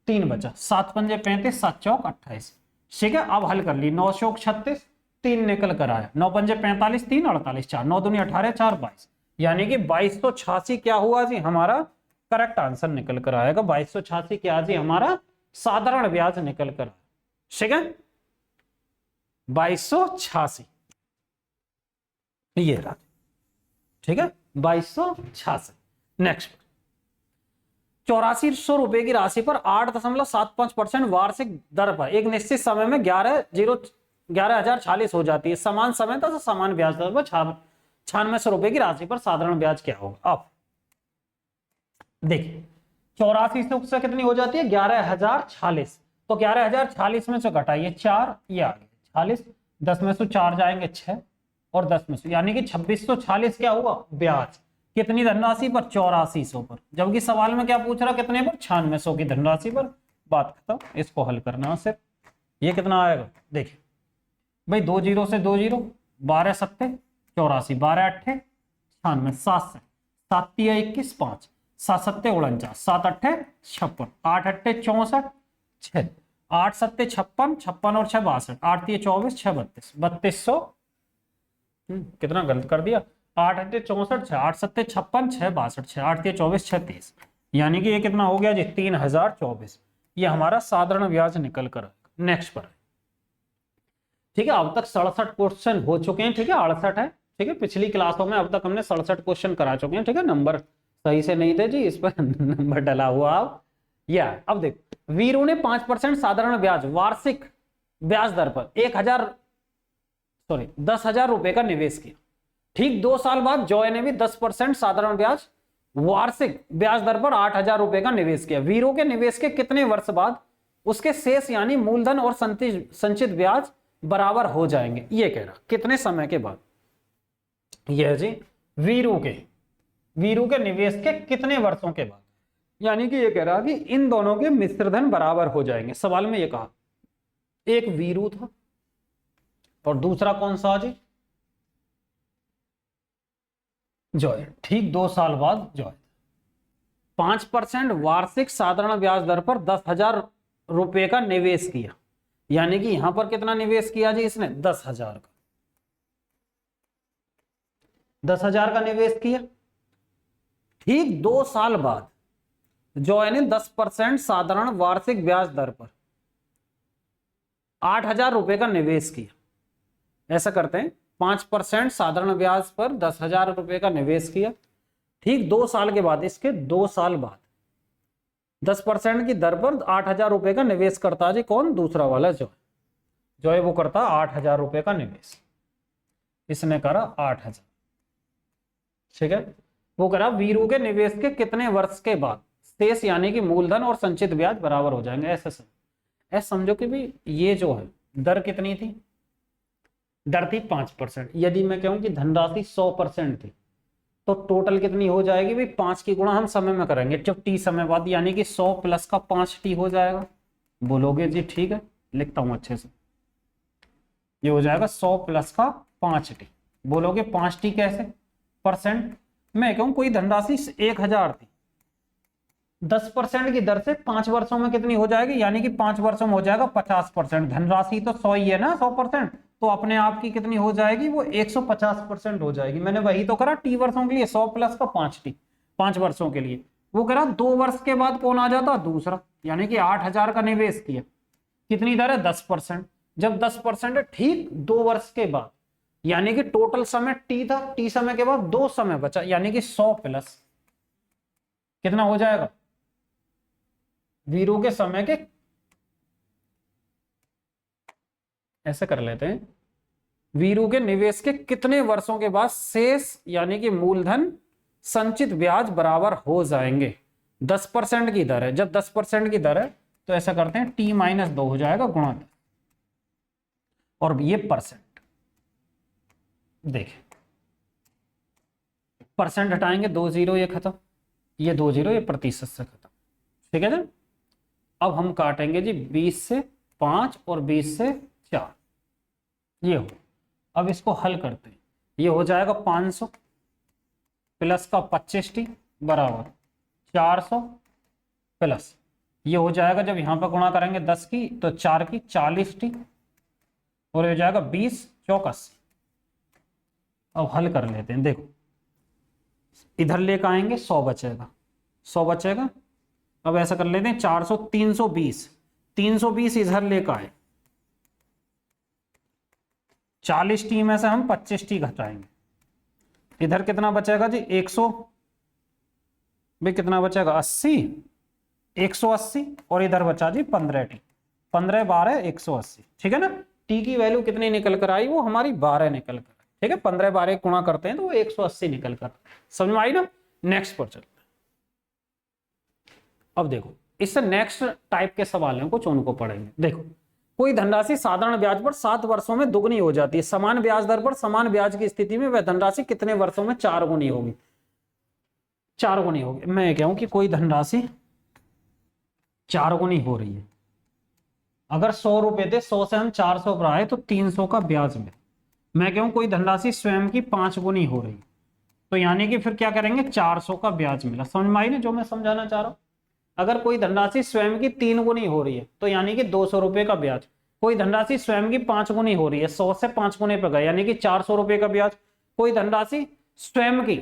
3 बचा, 7 पंजे 35, 7 चौक 28। ठीक है, अब हल कर ली, 9 चौक 36, 3 निकल कर आया, 9 पंजे 45, 3 48, 4 9 दूनी 18, 4 22, यानी कि 2286 क्या हुआ जी हमारा करेक्ट आंसर निकल कर आएगा। 2286 क्या जी हमारा साधारण ब्याज निकल कर आया। ठीक है, 2286 ये रहा। ठीक है, 2286। नेक्स्ट, 8400 रुपए की राशि पर 8.75% वार्षिक दर पर एक निश्चित समय में 11,040 हो जाती है। समान समय तथा समान ब्याज दर पर 9600 रुपए की राशि पर साधारण ब्याज क्या होगा। अब देखिए 8400 से कितनी हो जाती है, 11,040, तो 11,040 में से घटाइए 4, ये आ गया 40, 10 में से 4 जाएंगे 6, और 10 में से, यानी कि 2640 क्या हुआ ब्याज, कितनी धनराशि पर, 8400 पर, जबकि सवाल में क्या पूछ रहा कितने पर, 9600 की धनराशि पर। बात खत्म, इसको हल करना सिर्फ। ये कितना आएगा देखिए भाई, 2 जीरो से 2 जीरो, 12 सत्ते 84, 12 अट्ठे 96, 7 से 7 तिया 21, 5 7 सत्ते 49, 7 अट्ठे 56, 8 अट्ठे 64, 6 8 सत्ते 56, 56 और 6 62, 8 तिया 24, 6 32, 3200, कितना गलत कर दिया, 8 अट्ठे 64, 6 8 सत्ते 56, 6 62, 6 8 तिया 24, 6 23, यानी कि ये कितना हो गया जी 3024। ये हमारा साधारण ब्याज निकल कर। नेक्स्ट पर, ठीक है, अब तक 67 क्वेश्चन हो चुके हैं। ठीक है, 68 है। ठीक है, पिछली क्लासों में अब तक हमने 67 क्वेश्चन करा चुके हैं। ठीक है, नंबर सही से नहीं थे जी, इस पर नंबर डला हुआ। अब देखो, वीरू ने 5% साधारण ब्याज वार्षिक ब्याज दर पर 10,000 रुपए का निवेश किया। ठीक 2 साल बाद जॉय ने भी 10% साधारण ब्याज वार्षिक ब्याज दर पर 8,000 रुपए का निवेश किया। वीरू के निवेश के कितने वर्ष बाद उसके शेष यानी मूलधन और संचित ब्याज बराबर हो जाएंगे, ये कह रहा कितने समय के बाद। यह जी वीरू के निवेश के कितने वर्षों के बाद, यानी कि ये कह रहा कि इन दोनों के मिश्रधन बराबर हो जाएंगे। सवाल में ये कहा एक वीरू था और दूसरा कौन सा जी, जॉय। ठीक 2 साल बाद जॉय 5% वार्षिक साधारण ब्याज दर पर 10,000 रुपए का निवेश किया। यानी कि यहां पर कितना निवेश किया जी इसने 10,000 का, 10,000 का निवेश किया। ठीक 2 साल बाद जॉय ने 10% साधारण वार्षिक ब्याज दर पर 8,000 रुपए का निवेश किया। ऐसा करते हैं 5% साधारण ब्याज पर 10,000 रुपए का निवेश किया। ठीक 2 साल के बाद, इसके 2 साल बाद 10% की दर पर 8,000 रुपए का निवेश करता है जी कौन? दूसरा वाला जॉय। जॉय वो करता 8,000 रुपए का निवेश, इसने करा 8,000। ठीक है, वो करा वीरू के निवेश के कितने वर्ष के बाद शेष यानी कि मूलधन और संचित ब्याज बराबर हो जाएंगे। ऐसे समझो कि भी ये जो है दर कितनी थी? दर थी 5%। यदि मैं कहूं कि धनराशि 100% थी तो टोटल कितनी हो जाएगी भाई? 5 की गुणा हम समय में करेंगे जब टी समय बाद, यानी कि 100 प्लस का 5t हो जाएगा। बोलोगे जी ठीक है, लिखता हूं अच्छे से। ये हो जाएगा 100 प्लस का 5t। बोलोगे 5t कैसे परसेंट? मैं कहूं कोई धनराशि 1,000 थी, 10% की दर से 5 वर्षों में कितनी हो जाएगी? यानी कि 5 वर्षों में हो जाएगा 50%। धनराशि तो 100 ही है ना, 100%, तो अपने आप की कितनी हो जाएगी? वो 150% हो जाएगी। मैंने वही तो करा टी वर्षों के लिए, 100 प्लस का 5t 5 वर्षों के लिए। वो करा 2 वर्ष के बाद कौन आ जाता? दूसरा, यानी कि 8,000 का निवेश किया। कितनी दर है? 10%। जब 10% है ठीक 2 वर्ष के बाद, यानी कि टोटल समय टी था, टी समय के बाद 2 समय बचा, यानी कि 100 प्लस कितना हो जाएगा? वीरू के समय के, ऐसे कर लेते हैं, वीरू के निवेश के कितने वर्षों के बाद शेष यानी कि मूलधन संचित ब्याज बराबर हो जाएंगे। 10% की दर है, जब 10% की दर है तो ऐसा करते हैं t-2 हो जाएगा गुणा 10, और ये परसेंट। देखिए परसेंट हटाएंगे, 2 0 ये खत्म, ये 2 0 ये प्रतिशत से खत्म। ठीक है ना? अब हम काटेंगे जी 20 से 5 और 20 से 4, ये हो। अब इसको हल करते हैं, ये हो जाएगा 500 प्लस का 25t बराबर 400 प्लस, ये हो जाएगा जब यहां पर गुणा करेंगे 10 की तो 4 की 40t, और ये हो जाएगा 20 चौक 80। अब हल कर लेते हैं। देखो इधर लेकर आएंगे 100 बचेगा, 100 बचेगा। अब ऐसा कर लेते हैं 400 320, 320 इधर लेकर आए, 40t में से हम 25t घटाएंगे, इधर कितना बचेगा जी? 100 भाई कितना बचेगा? 80, 180, और इधर बचा जी 15t, 15 12 180। ठीक है ना? t की वैल्यू कितनी निकल कर आई? वो हमारी 12 निकल कर। ठीक है, 15 12 गुणा करते हैं तो वो 180 निकल कर। समझ में आई ना? नेक्स्ट पर चलते हैं। अब देखो इससे नेक्स्ट टाइप के सवाल हैं, कुछ उनको पढ़ेंगे। देखो कोई धनराशि साधारण ब्याज पर 7 वर्षों में दुगनी हो जाती है। समान ब्याज दर पर समान ब्याज की स्थिति में वह धनराशि कितने वर्षों में 4 गुनी होगी? 4 गुनी होगी। मैं कहूं कि कोई धनराशि 4 गुनी हो रही है, अगर 100 रुपए थे, 100 से हम 400 पर आए तो 300 का ब्याज मिले। मैं कहूं कोई धनराशि स्वयं की 5 गुनी हो रही है, तो यानी कि फिर क्या करेंगे? 400 का ब्याज मिला। समझ में आई ना जो मैं समझाना चाह रहा हूं? अगर कोई धनराशि स्वयं की 3 गुनी हो रही है तो यानी कि 200 रुपए का ब्याज। कोई धनराशि स्वयं की 5 गुनी हो रही है, 100 से 5 गुने पर गए, यानी कि 400 रुपए का ब्याज। कोई धनराशि स्वयं की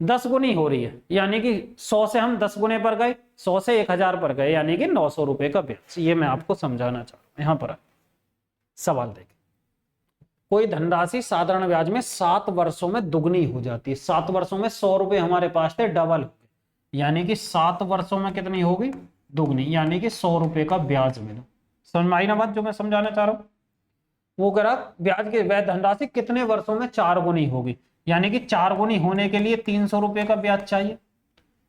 10 गुनी हो रही है, यानी कि 100 से हम 10 गुने पर गए, 100 से 1000 पर गए, यानी कि 900 रुपए का ब्याज। ये मैं आपको समझाना चाह रहा हूं। यहां पर सवाल देखिए, कोई धनराशि साधारण ब्याज में 7 वर्षों में दुगनी हो जाती है। 7 वर्षों में 100 रुपए हमारे पास थे, डबल, यानी कि 7 वर्षों में कितनी होगी? दुगनी, यानी कि 100 रुपए का ब्याज मिला। समझ में आई ना बात जो मैं समझाना चाह रहा हूं? वो कह रहा ब्याज की वह धनराशि कितने वर्षों में 4 गुनी होगी, यानी कि 4 गुनी होने के लिए 300 रुपए का ब्याज चाहिए।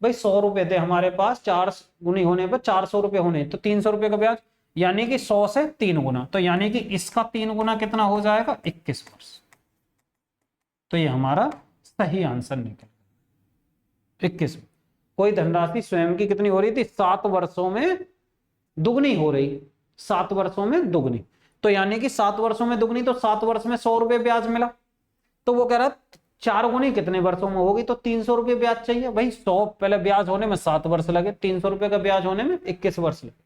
भाई 100 रुपए थे हमारे पास, 4 गुनी होने पर 400 रुपए होने, तो 300 रुपए का ब्याज, यानी कि 100 से 3 गुना, तो यानी कि इसका 3 गुना कितना हो जाएगा? 21 वर्ष। तो ये हमारा सही आंसर निकल 21। कोई धनराशि स्वयं की कितनी हो रही थी? 7 वर्षों में दुगनी हो रही, 7 वर्षों में दुगनी, तो यानी कि 7 वर्षों में दुगनी, तो 7 वर्ष में 100 रुपए ब्याज मिला। तो वो कह रहा 4 गुनी कितने वर्षों में होगी? तो 300 रुपए ब्याज चाहिए। भाई 100 पहले ब्याज होने में 7 वर्ष लगे, 300 रुपए का ब्याज होने में 21 वर्ष लगे।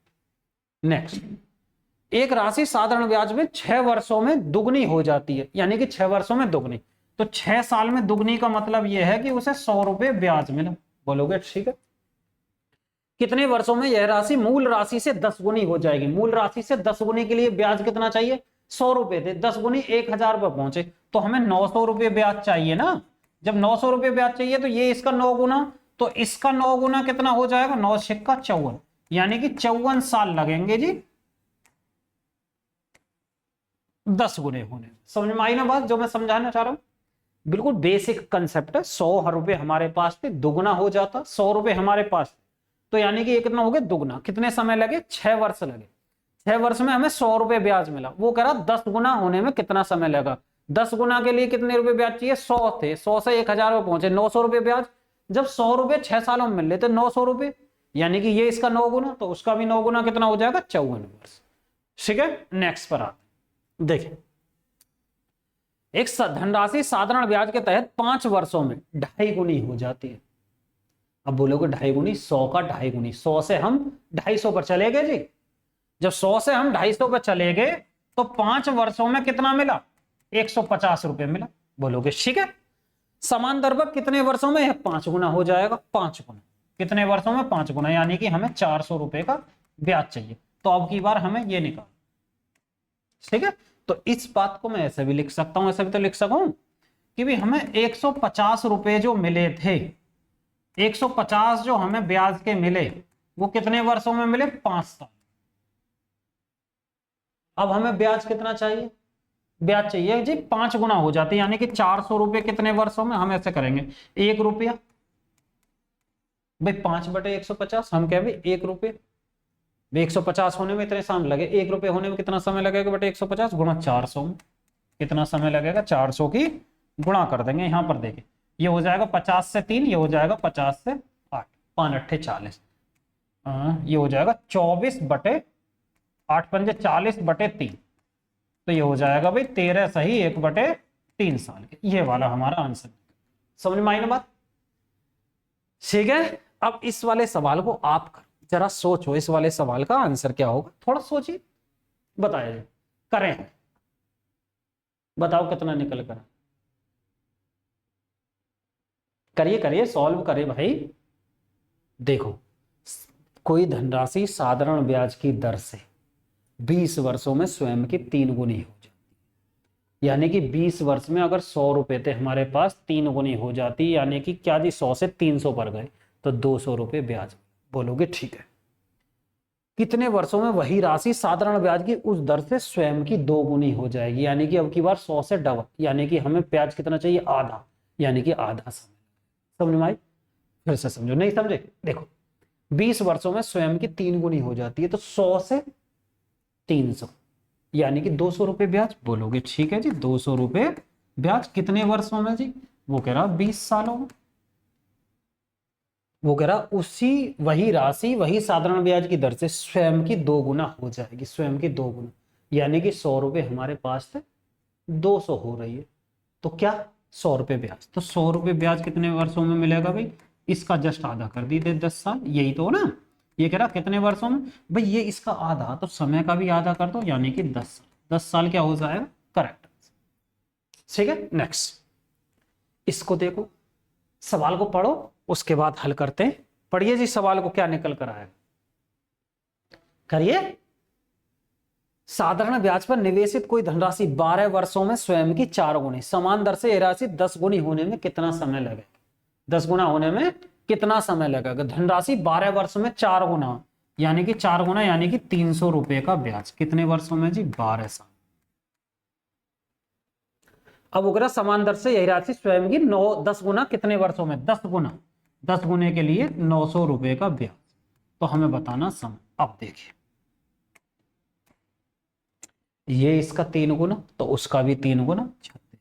नेक्स्ट एक राशि साधारण ब्याज में 6 वर्षों में दुगनी हो जाती है, यानी कि 6 वर्षों में दुगनी। तो 6 साल में दुगनी का मतलब यह है कि उसे 100 रुपए ब्याज मिला। बोलोगे ठीक है। कितने वर्षों में यह राशि मूल राशि से 10 गुनी हो जाएगी? मूल राशि से 10 गुनी के लिए ब्याज कितना चाहिए? 100 रुपए थे, 10 गुनी 1000 रुपए पहुंचे, तो हमें 900 रुपए ब्याज चाहिए ना। जब 900 रुपए ब्याज चाहिए तो ये इसका 9 गुना, तो इसका 9 गुना कितना हो जाएगा? 9 छक्का 54, यानी कि 54 साल लगेंगे जी 10 गुने होने। समझ में आई ना बात जो मैं समझाना चाह रहा हूं? बिल्कुल बेसिक कंसेप्ट है। 100 रुपए हमारे पास थे, दुगना हो जाता। 100 रुपए हमारे पास, तो यानी कि ये कितना हो गया? दुगना। कितने समय लगे? 6 वर्ष लगे। 6 वर्ष में हमें 100 रुपए ब्याज मिला। वो कह रहा 10 गुना होने में कितना समय लगा? 10 गुना के लिए कितने रुपए ब्याज चाहिए? 100 थे, 100 से 1000 रुपए पहुंचे, 900 रुपए ब्याज। जब 100 रुपए 6 सालों में मिल लेते 900 रुपए, यानी कि ये इसका 9 गुना, तो उसका भी 9 गुना कितना हो जाएगा? 54 वर्ष। ठीक है, नेक्स्ट पर आते। देखिए, एक धनराशि साधारण ब्याज के तहत 5 वर्षों में 2.5 गुनी हो जाती है। अब बोलोगे 2.5 गुनी, 100 का 2.5 गुनी, 100 से हम 250 पर चले गए जी। जब 100 से हम 250 पर चले गए तो 5 वर्षों में कितना मिला? 150 रुपए मिला। बोलोगे ठीक है। समान दर पर कितने वर्षों में? 5 गुना हो जाएगा। 5 गुना कितने वर्षों में? 5 गुना, यानी कि हमें 400 रुपए का ब्याज चाहिए। तो अब की बार हमें ये निकाल, ठीक है। तो इस बात को मैं ऐसे भी लिख सकता हूं, ऐसे भी तो लिख सकूं कि भी हमें 150 रुपए जो मिले थे, 150 जो हमें ब्याज के मिले, वो कितने वर्षों में मिले? 5 साल। अब हमें ब्याज कितना चाहिए? ब्याज चाहिए जी 5 गुना हो जाती है, यानी कि 400 रुपए कितने वर्षों में? हम ऐसे करेंगे 1 रुपया भाई 5/150, हम क्या भाई 1 रुपये। 150 होने में इतने समय लगे, 1 रुपये होने में कितना समय लगेगा? बटे 150 गुणा 400 में कितना समय लगेगा? 400 की गुणा कर देंगे। यहां पर देखिए, ये हो जाएगा 50 से 3, ये हो जाएगा 50 से 8, 5 8 40, ये हो जाएगा 24/8 पंजे 40/3, तो ये हो जाएगा भाई 13 सही 1/3 साल के। ये वाला हमारा आंसर। समझ में आई ना बात? ठीक है। अब इस वाले सवाल को आप जरा सोचो, इस वाले सवाल का आंसर क्या होगा? थोड़ा सोचिए, बताइए। करें, बताओ कितना निकल कर। करिए करिए, सॉल्व करिए भाई। देखो, कोई धनराशि साधारण ब्याज की दर से 20 वर्षों में स्वयं की 3 गुनी हो जाती है, यानी कि 20 वर्ष में अगर 100 रुपए थे हमारे पास, 3 गुनी हो जाती, यानी कि क्या जी 100 से 300 पर गए तो 200 रुपए ब्याज। बोलोगे ठीक है। कितने वर्षों में वही राशि साधारण ब्याज की उस दर से स्वयं की 2 गुनी हो जाएगी, यानी कि अब की बार 100 से डबल, यानी कि हमें ब्याज कितना चाहिए? आधा, यानी कि आधा समय। समझ में आई? फिर से समझो, नहीं समझे? देखो, 20 वर्षों में स्वयं की 3 गुनी हो जाती है, तो 100 से 300, यानी कि 200 रुपए ब्याज। बोलोगे ठीक है जी, 200 रुपए ब्याज कितने वर्षों में जी? वो कह रहा 20 सालों में। वो कह रहा उसी वही राशि वही साधारण ब्याज की दर से स्वयं की 2 गुना हो जाएगी, स्वयं की 2 गुना, यानी कि 100 रुपए हमारे पास थे, 200 हो रही है, तो क्या 100 रुपए ब्याज। तो 100 रुपए ब्याज कितने वर्षों में मिलेगा भाई? इसका जस्ट आधा कर दी थे, 10 साल, यही तो ना। ये कह रहा कितने वर्षों में भाई? ये इसका आधा, तो समय का भी आधा कर दो, यानी कि 10 साल। 10 साल क्या हो जाएगा? करेक्ट। ठीक है, नेक्स्ट। इसको देखो, सवाल को पढ़ो, उसके बाद हल करते हैं। पढ़िए जी सवाल को, क्या निकल कर आएगा? करिए। साधारण ब्याज पर निवेशित कोई धनराशि 12 वर्षों में स्वयं की 4 गुनी, समान दर से यह राशि 10 गुनी होने में कितना समय लगेगा? 10 गुना होने में कितना समय लगेगा? धनराशि 12 वर्ष में 4 गुना, यानी कि 4 गुना, यानी कि 300 रुपए का ब्याज। कितने वर्षों में जी? 12 साल। अब उगरा समान दर से यही राशि स्वयं की 10 गुना कितने वर्षों में? 10 गुना, 10 गुने के लिए 900 रुपए का ब्याज। तो हमें बताना समय। अब देखिए, ये इसका 3 गुना, तो उसका भी 3 गुना, 36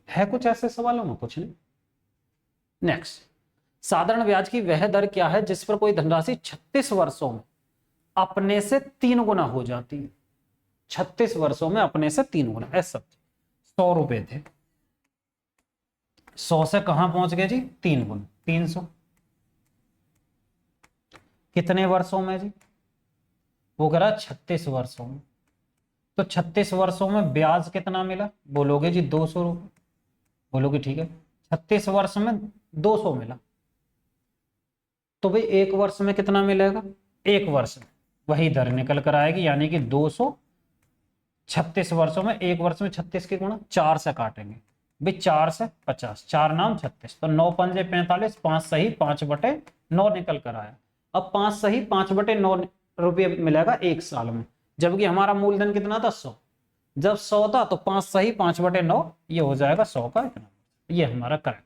है। कुछ ऐसे सवालों में कुछ नहीं। नेक्स्ट, साधारण ब्याज की वह दर क्या है जिस पर कोई धनराशि 36 वर्षों में अपने से 3 गुना हो जाती है? 36 वर्षों में अपने से 3 गुना। ऐसा 100 रुपए थे, 100 से कहां पहुंच गए जी? 3 गुना, 300। कितने वर्षों में जी? वो कह रहा 36 वर्षों में। तो 36 वर्षों में ब्याज कितना मिला? बोलोगे जी 200 रुपये। बोलोगे ठीक है, 36 वर्ष में 200 मिला, तो भाई एक वर्ष में कितना मिलेगा? एक वर्ष में वही दर निकल कर आएगी, यानी कि 200 36 वर्षों में, एक वर्ष में 36 के गुणा 4 से काटेंगे भाई, 4 से 50, 4 नाम 36, तो 9 पंजे 45, 5 सही 5/9 निकल कर आया। अब 5 सही 5/9 रुपये मिलेगा एक साल में, जबकि हमारा मूलधन कितना था? 100। जब 100 था तो 5 सही 5/9, ये हो जाएगा 100 का इतना। ये हमारा करेक्ट,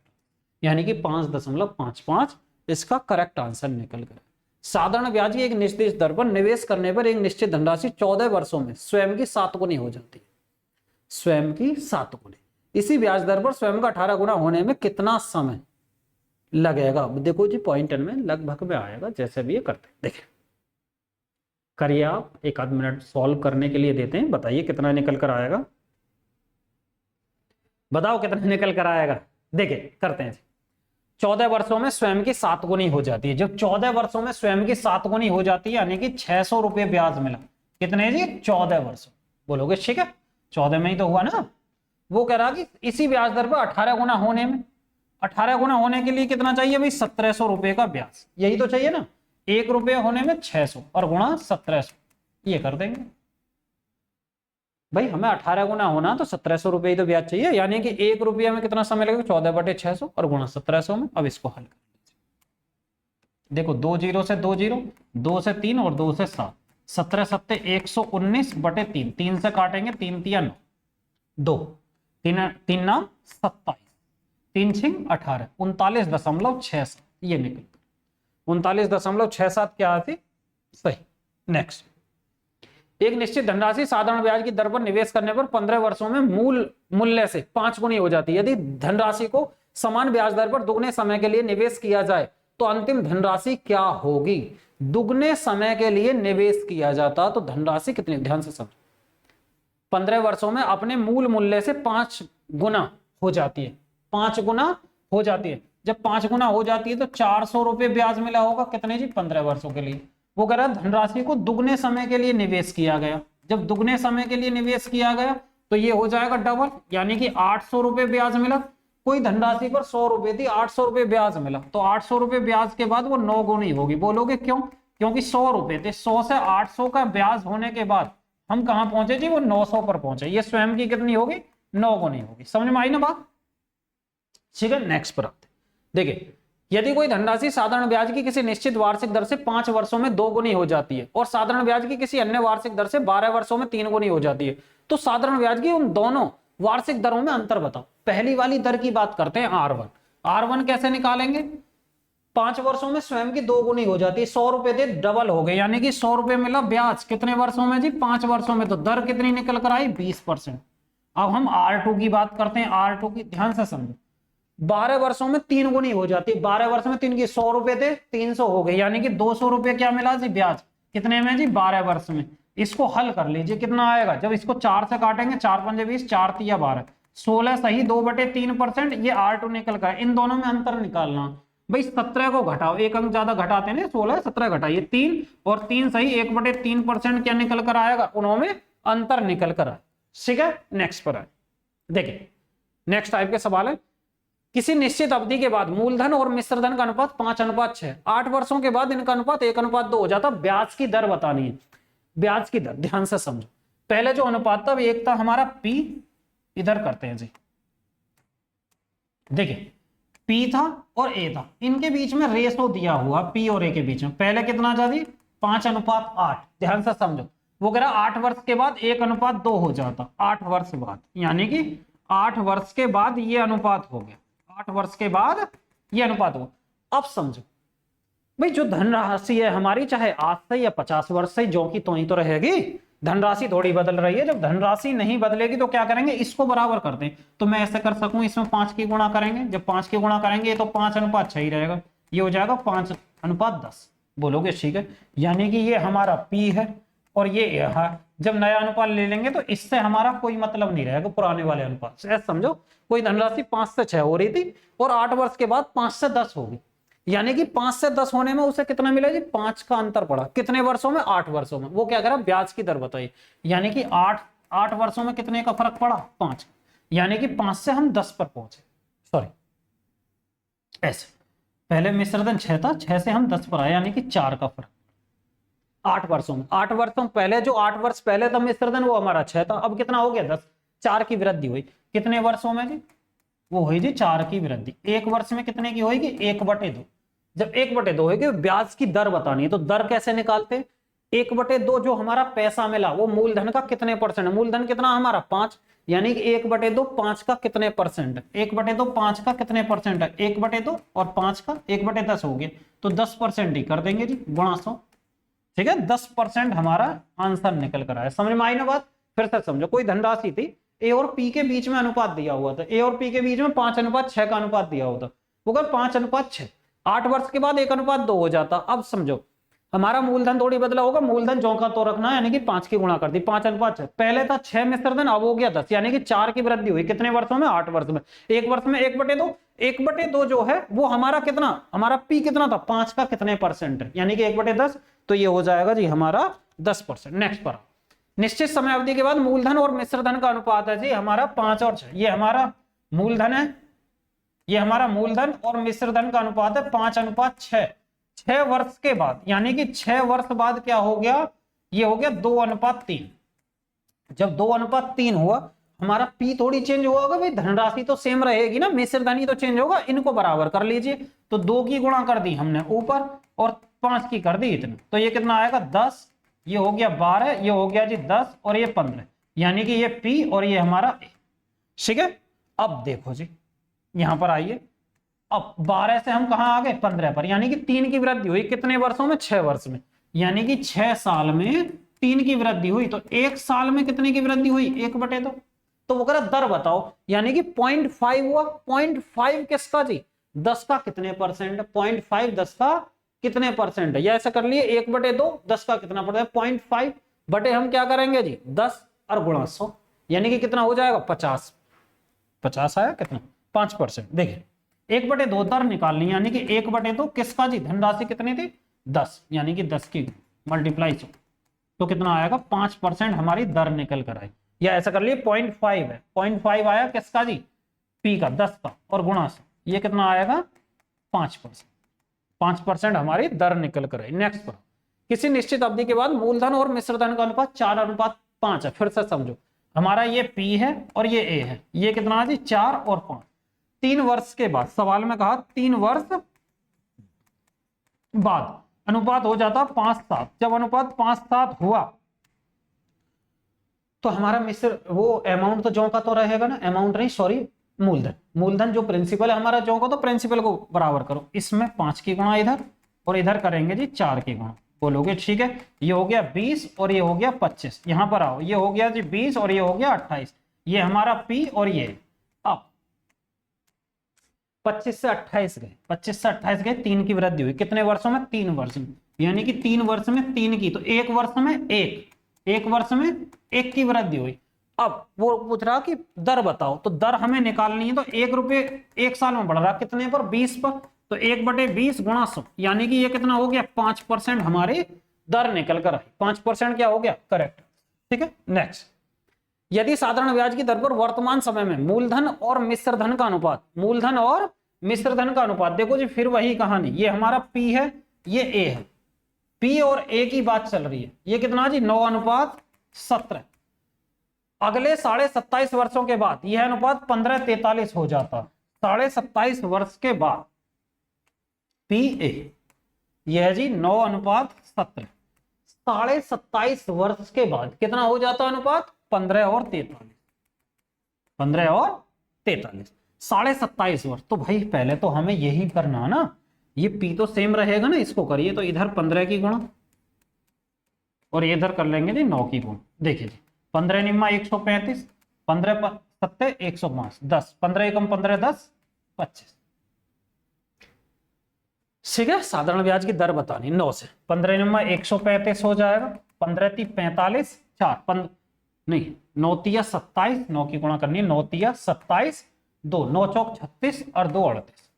यानी कि 5.55 इसका करेक्ट आंसर निकल गया। साधारण ब्याज की एक निश्चित दर पर निवेश करने पर एक निश्चित धनराशि 14 वर्षों में स्वयं की 7 गुनी हो जाती है। स्वयं की 7 गुनी। इसी ब्याज दर पर स्वयं का 18 गुना होने में कितना समय लगेगा? देखो जी पॉइंट में लगभग में आएगा, जैसे भी ये करते हैं। देखिए करिए आप, एक आध मिनट सॉल्व करने के लिए देते हैं, बताइए कितना निकल कर आएगा, बताओ कितना निकल कर आएगा। देखिए करते हैं। 14 वर्षों में स्वयं की 7 गुनी हो जाती है। जब 14 वर्षों में स्वयं की 7 गुनी हो जाती है, यानी कि 600 रुपये ब्याज मिला। कितने जी? 14 वर्षों। बोलोगे ठीक है, 14 में ही तो हुआ ना। वो कह रहा कि इसी ब्याज दर पर 18 गुना होने में, 18 गुना होने के लिए कितना चाहिए भाई? 1700 रुपये का ब्याज, यही तो चाहिए ना। 1 रुपये होने में 600 और गुणा 1700, ये कर देंगे भाई। हमें 18 गुना होना तो 1700 रुपये ही तो ब्याज चाहिए, यानी कि 1 रुपया में कितना समय लगेगा? 14/600 और गुणा 1700 में। अब इसको हल कर लीजिए। देखो 2 जीरो से 2 जीरो, 2 से 3 और 2 से 7, 17 सत्ते 119/3, 3 से काटेंगे, 3 तिया 9, 2 3 नाम 27, 3 छिंग 18, 39.67 ये निकल 39.67 क्या आती? सही। नेक्स्ट, एक निश्चित धनराशि साधारण ब्याज की दर पर निवेश करने पर 15 वर्षों में मूल मूल्य से 5 गुनी हो जाती है। यदि धनराशि को समान ब्याज दर पर दुगने समय के लिए निवेश किया जाए तो अंतिम धनराशि क्या होगी? दुगने समय के लिए निवेश किया जाता तो धनराशि कितनी? ध्यान से समझो। 15 वर्षों में अपने मूल मूल्य से 5 गुना हो जाती है। 5 गुना हो जाती है। जब 5 गुना हो जाती है तो 400 रुपये ब्याज मिला होगा। कितने जी? 15 वर्षों के लिए। वो कह रहा है धनराशि को दुगने समय के लिए निवेश किया गया। जब दुगने समय के लिए निवेश किया गया तो ये हो जाएगा डबल, यानी कि 800 रुपये ब्याज मिला। कोई धनराशि पर 100 रुपये थी, 800 रुपये ब्याज मिला, तो 800 रुपये ब्याज के बाद वो 9 गुनी होगी। बोलोगे क्यों? क्योंकि 100 रुपये थे, 100 से 800 का ब्याज होने के बाद हम कहां पहुंचे जी? वो 900 पर पहुंचे। ये स्वयं की कितनी होगी? 9 गुनी होगी। समझ में आई ना बात? ठीक है, नेक्स्ट पर आते। देखिए यदि कोई धनराशि साधारण ब्याज की किसी निश्चित वार्षिक दर से 5 वर्षों में 2 गुनी हो जाती है और साधारण ब्याज की किसी अन्य वार्षिक दर से 12 वर्षों में 3 गुनी हो जाती है, तो साधारण ब्याज की उन दोनों वार्षिक दरों में अंतर बताओ। पहली वाली दर की बात करते हैं, R1। R1 कैसे निकालेंगे? 5 वर्षों में स्वयं की 2 गुनी हो जाती है। 100 रुपए थे, डबल हो गए, यानी कि 100 रुपए मिला ब्याज। कितने वर्षों में जी? 5 वर्षों में। तो दर कितनी निकल कर आई? 20%। अब हम R2 की बात करते हैं। R2 की ध्यान से समझो। 12 वर्षों में 3 गुनी हो जाती है। 12 वर्ष में 3 की 100 रुपए थे, 300 हो गए, यानी कि 200 रुपए क्या मिला जी? ब्याज। कितने में जी? 12 वर्ष में। इसको हल कर लीजिए, कितना आएगा? जब इसको 4 से काटेंगे, 4 पंजे 20, 4 तिया 12, 16 सही 2/3%। ये R2 निकल कर। इन दोनों में अंतर निकालना भाई। 17 को घटाओ, एक अंक ज्यादा घटाते हैं, 16 17 घटाइए 3 और 3 सही 1/3% क्या निकल कर आएगा? उन्होंने अंतर निकल कर आए। ठीक है, नेक्स्ट पर आए। देखिए नेक्स्ट टाइप के सवाल है। किसी निश्चित अवधि के बाद मूलधन और मिश्रधन का अनुपात 5:6। 8 वर्षों के बाद इनका अनुपात 1:2 हो जाता। ब्याज की दर बतानी है। ब्याज की दर ध्यान से समझो। पहले जो अनुपात था एक था हमारा P, इधर करते हैं जी। देखिए P था और A था, इनके बीच में रेशो दिया हुआ P और A के बीच में। पहले कितना था जी? 5:8। ध्यान से समझो। वो कह रहा 8 वर्ष के बाद 1:2 हो जाता। 8 वर्ष बाद, यानी कि 8 वर्ष के बाद ये अनुपात हो गया। 8 वर्ष के बाद ये अनुपात हो। अब समझो भाई, जो धनराशि है हमारी, चाहे आज से या 50 वर्ष से, जो की तो ही तो रहेगी। धनराशि थोड़ी बदल रही है। जब धनराशि नहीं बदलेगी तो क्या करेंगे? इसको बराबर कर दें। तो मैं ऐसे कर सकूं, इसमें 5 की गुणा करेंगे। जब 5 की गुणा करेंगे तो 5:6 ही रहेगा। ये हो जाएगा 5:10। बोलोगे ठीक है, यानी कि ये हमारा P है और ये है। जब नया अनुपात ले लेंगे तो इससे हमारा कोई मतलब नहीं रहेगा पुराने वाले अनुपात से। समझो, कोई धनराशि 5 से 6 हो रही थी और 8 वर्ष के बाद 5 से 10 होगी। यानी कि 5 से 10 होने में उसे कितना मिला जी, 5 का अंतर पड़ा। कितने वर्षों में, 8 वर्षों में। वो क्या करा, ब्याज की दर बताइए, यानी कि 8 वर्षों में कितने का फर्क पड़ा, 5। यानी कि 5 से हम 10 पर पहुंचे, सॉरी ऐसे। पहले मिश्रधन 6 था, 6 से हम 10 पर आए, यानी कि 4 का फर्क 8 वर्षों में। 8 वर्षों पहले, जो 8 वर्ष पहले था मिश्रधन, वो हमारा 6 था, अब कितना हो गया, 10। 4 की वृद्धि हुई। कितने वर्षों में जी, वो हुई जी 4 की वृद्धि। एक वर्ष में कितने की होगी, 1/2। जब 1/2 होगी, ब्याज की दर बतानी है, तो दर कैसे निकालते, 1/2 जो हमारा पैसा मिला वो मूलधन का कितने परसेंट है, मूलधन कितना हमारा 5, यानी कि 1/2 5 का कितने परसेंट है, 1/2 5 का कितने परसेंट है, 1/2 और 5 का 1/10 हो गया, तो 10% ही कर देंगे जी, गुणा 100। ठीक है, 10% हमारा आंसर निकल कर आया। समझ में आई ना बात, फिर से समझो। कोई धनराशि थी, ए और पी के बीच में अनुपात दिया हुआ था, ए और पी के बीच में 5:6 का अनुपात दिया हुआ था, वो कहा 5:6। 8 वर्ष के बाद 1:2 हो जाता। अब समझो, हमारा मूलधन थोड़ी बदला होगा, मूलधन जो का तो रखना है, यानी कि 5 की गुणा कर दी, 5:6। पहले था 6 मिश्रधन, अब हो गया 10, यानी कि 4 की वृद्धि हुई। कितने वर्षों में, 8 वर्ष में। एक वर्ष में 1/2, 1/2 जो है वो हमारा कितना, हमारा पी कितना था, 5 का कितने परसेंट है, यानी कि 1/10, तो ये हो जाएगा जी हमारा 10%। नेक्स्ट पर, निश्चित समय अवधि के बाद मूलधन और मिश्रधन का अनुपात है जी हमारा 5 और 6। ये हमारा मूलधन है, ये हमारा मूलधन और मिश्रधन का अनुपात है 5:6। 6 वर्ष के बाद, यानी कि 6 वर्ष बाद क्या हो गया, ये हो गया 2:3। जब 2:3 हुआ, हमारा पी थोड़ी चेंज हुआ होगा भाई, धनराशि तो सेम रहेगी ना, मिश्रधन ही तो चेंज होगा। इनको बराबर कर लीजिए, तो 2 की गुणा कर दी हमने ऊपर और 5 की कर दी इतनी, तो ये कितना आएगा 10, ये हो गया 12, ये हो गया जी 10 और ये 15, यानी कि ये पी और ये हमारा ए। ठीक है, अब देखो जी यहां पर आइए, अब 12 से हम कहां आ गए, 15 पर, यानी कि 3 की वृद्धि हुई। कितने वर्षों में, 6 वर्ष में, यानी कि 6 साल में 3 की वृद्धि हुई। तो 1 साल में कितने की वृद्धि हुई, 1/2। तो वो कह रहा दर बताओ, यानी कि 0.5 हुआ। 0.5 किसका जी, 10 का कितने परसेंट है, 0.5 10 का कितने परसेंट है, या ऐसा कर लिए 1/2 10 का कितना पड़ता है, 0.5 बटे हम क्या करेंगे जी 10 और गुणा 100, यानी कि कितना हो जाएगा 50। 50 आया कितना, 5%। देखिए 1/2 दर निकालनी, यानी कि 1/2 किसका जी, धनराशि कितनी थी 10, यानी कि 10 की मल्टीप्लाई 100, तो कितना आएगा 5% हमारी दर निकल कर आई। या ऐसा कर लिए 0.5 है, 0.5 आया किसका जी, पी का 10 का और गुणा 100, ये कितना आएगा 5%। 5% हमारी दर निकल कर आई। नेक्स्ट पर, किसी निश्चित अवधि के बाद मूलधन और मिश्रधन का अनुपात 4:5 है। फिर से समझो, हमारा ये पी है और ये ए है, ये कितना जी 4 और 5। 3 वर्ष के बाद, सवाल में कहा 3 वर्ष बाद अनुपात हो जाता 5:7। जब अनुपात 5:7 हुआ, तो हमारा मिश्र वो अमाउंट तो जो का तो रहेगा ना, अमाउंट नहीं सॉरी, मूलधन। मूलधन जो प्रिंसिपल है हमारा जो का, तो प्रिंसिपल को बराबर करो, इसमें 5 की गुणा इधर और इधर करेंगे जी 4 की गुणा। बोलोगे ठीक है, ये हो गया 20 और ये हो गया 25। यहां पर आओ, ये हो गया जी 20 और ये हो गया 28, ये हमारा पी और ये। अब 25 से 28 गए, 25 से 28 गए, 3 की वृद्धि हुई। कितने वर्षों में, 3 वर्ष में, यानी कि 3 वर्ष में 3 की, तो 1 वर्ष में 1 वर्ष में 1 की वृद्धि हुई। अब वो पूछ रहा कि दर बताओ, तो दर हमें निकालनी है, तो 1 रुपये 1 साल में बढ़ रहा कितने पर, 20 पर, तो 1/20 गुणा 100, यानी कि ये कितना हो गया 5% हमारी दर निकल कर आई। 5% क्या हो गया, करेक्ट। ठीक है, नेक्स्ट, यदि साधारण ब्याज की दर पर वर्तमान समय में मूलधन और मिश्रधन का अनुपात, मूलधन और मिश्रधन का अनुपात, देखो जी फिर वही कहानी, ये हमारा पी है, ये ए है, पी और ए की बात चल रही है। ये कितना जी 9:17। अगले 27.5 वर्षों के बाद यह अनुपात 15:43 हो जाता। 27.5 वर्ष के बाद पी ए, यह जी 9:17। 27.5 वर्ष के बाद कितना हो जाता अनुपात, 15 और 43। 15 और 43, 27.5 वर्ष। तो भाई पहले तो हमें यही करना ना, ये पी तो सेम रहेगा ना, इसको करिए, तो इधर 15 की गुणा और इधर कर लेंगे जी 9 की गुणा। देखिए जी 15 निम्मा 135, 15 सत्ते 105, 10, 15 एकम 15 10 25। ठीक है, साधारण ब्याज की दर बतानी 9 से, 15 निम्मा 135 हो जाएगा, 15 × 45 4 नहीं 9 × 27, 9 की गुणा करनी है, 9 × 27 2, 9 × 36 और 2 38।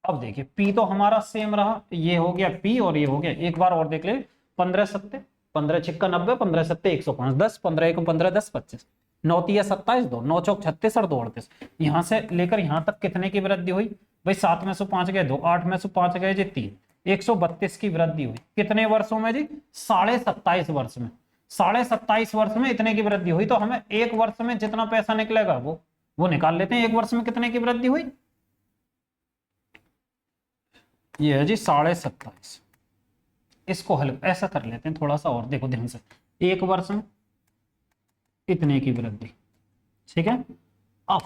अब देखिए पी तो हमारा सेम रहा, ये हो गया पी और ये हो गया, एक बार और देख ले, 15 सत्ते 15 छिक्का 90, 15 सत्ते 105, 10 15 एक 15 10 25, 9 तिया 27, 2 9 चौक 36 और 2 38। यहां से लेकर यहां तक कितने की वृद्धि हुई भाई? 7 में से 5 गए 2, 8 में से 5 गए जी 3, 132 की वृद्धि हुई। कितने वर्षों में जी? 27.5 वर्ष में। 27.5 वर्ष में इतने की वृद्धि हुई। तो हमें एक वर्ष में जितना पैसा निकलेगा वो निकाल लेते हैं। एक वर्ष में कितने की वृद्धि हुई? ये है जी 27.5। इसको हल ऐसा कर लेते हैं थोड़ा सा और, देखो ध्यान से, एक वर्ष में इतने की वृद्धि, ठीक है। अब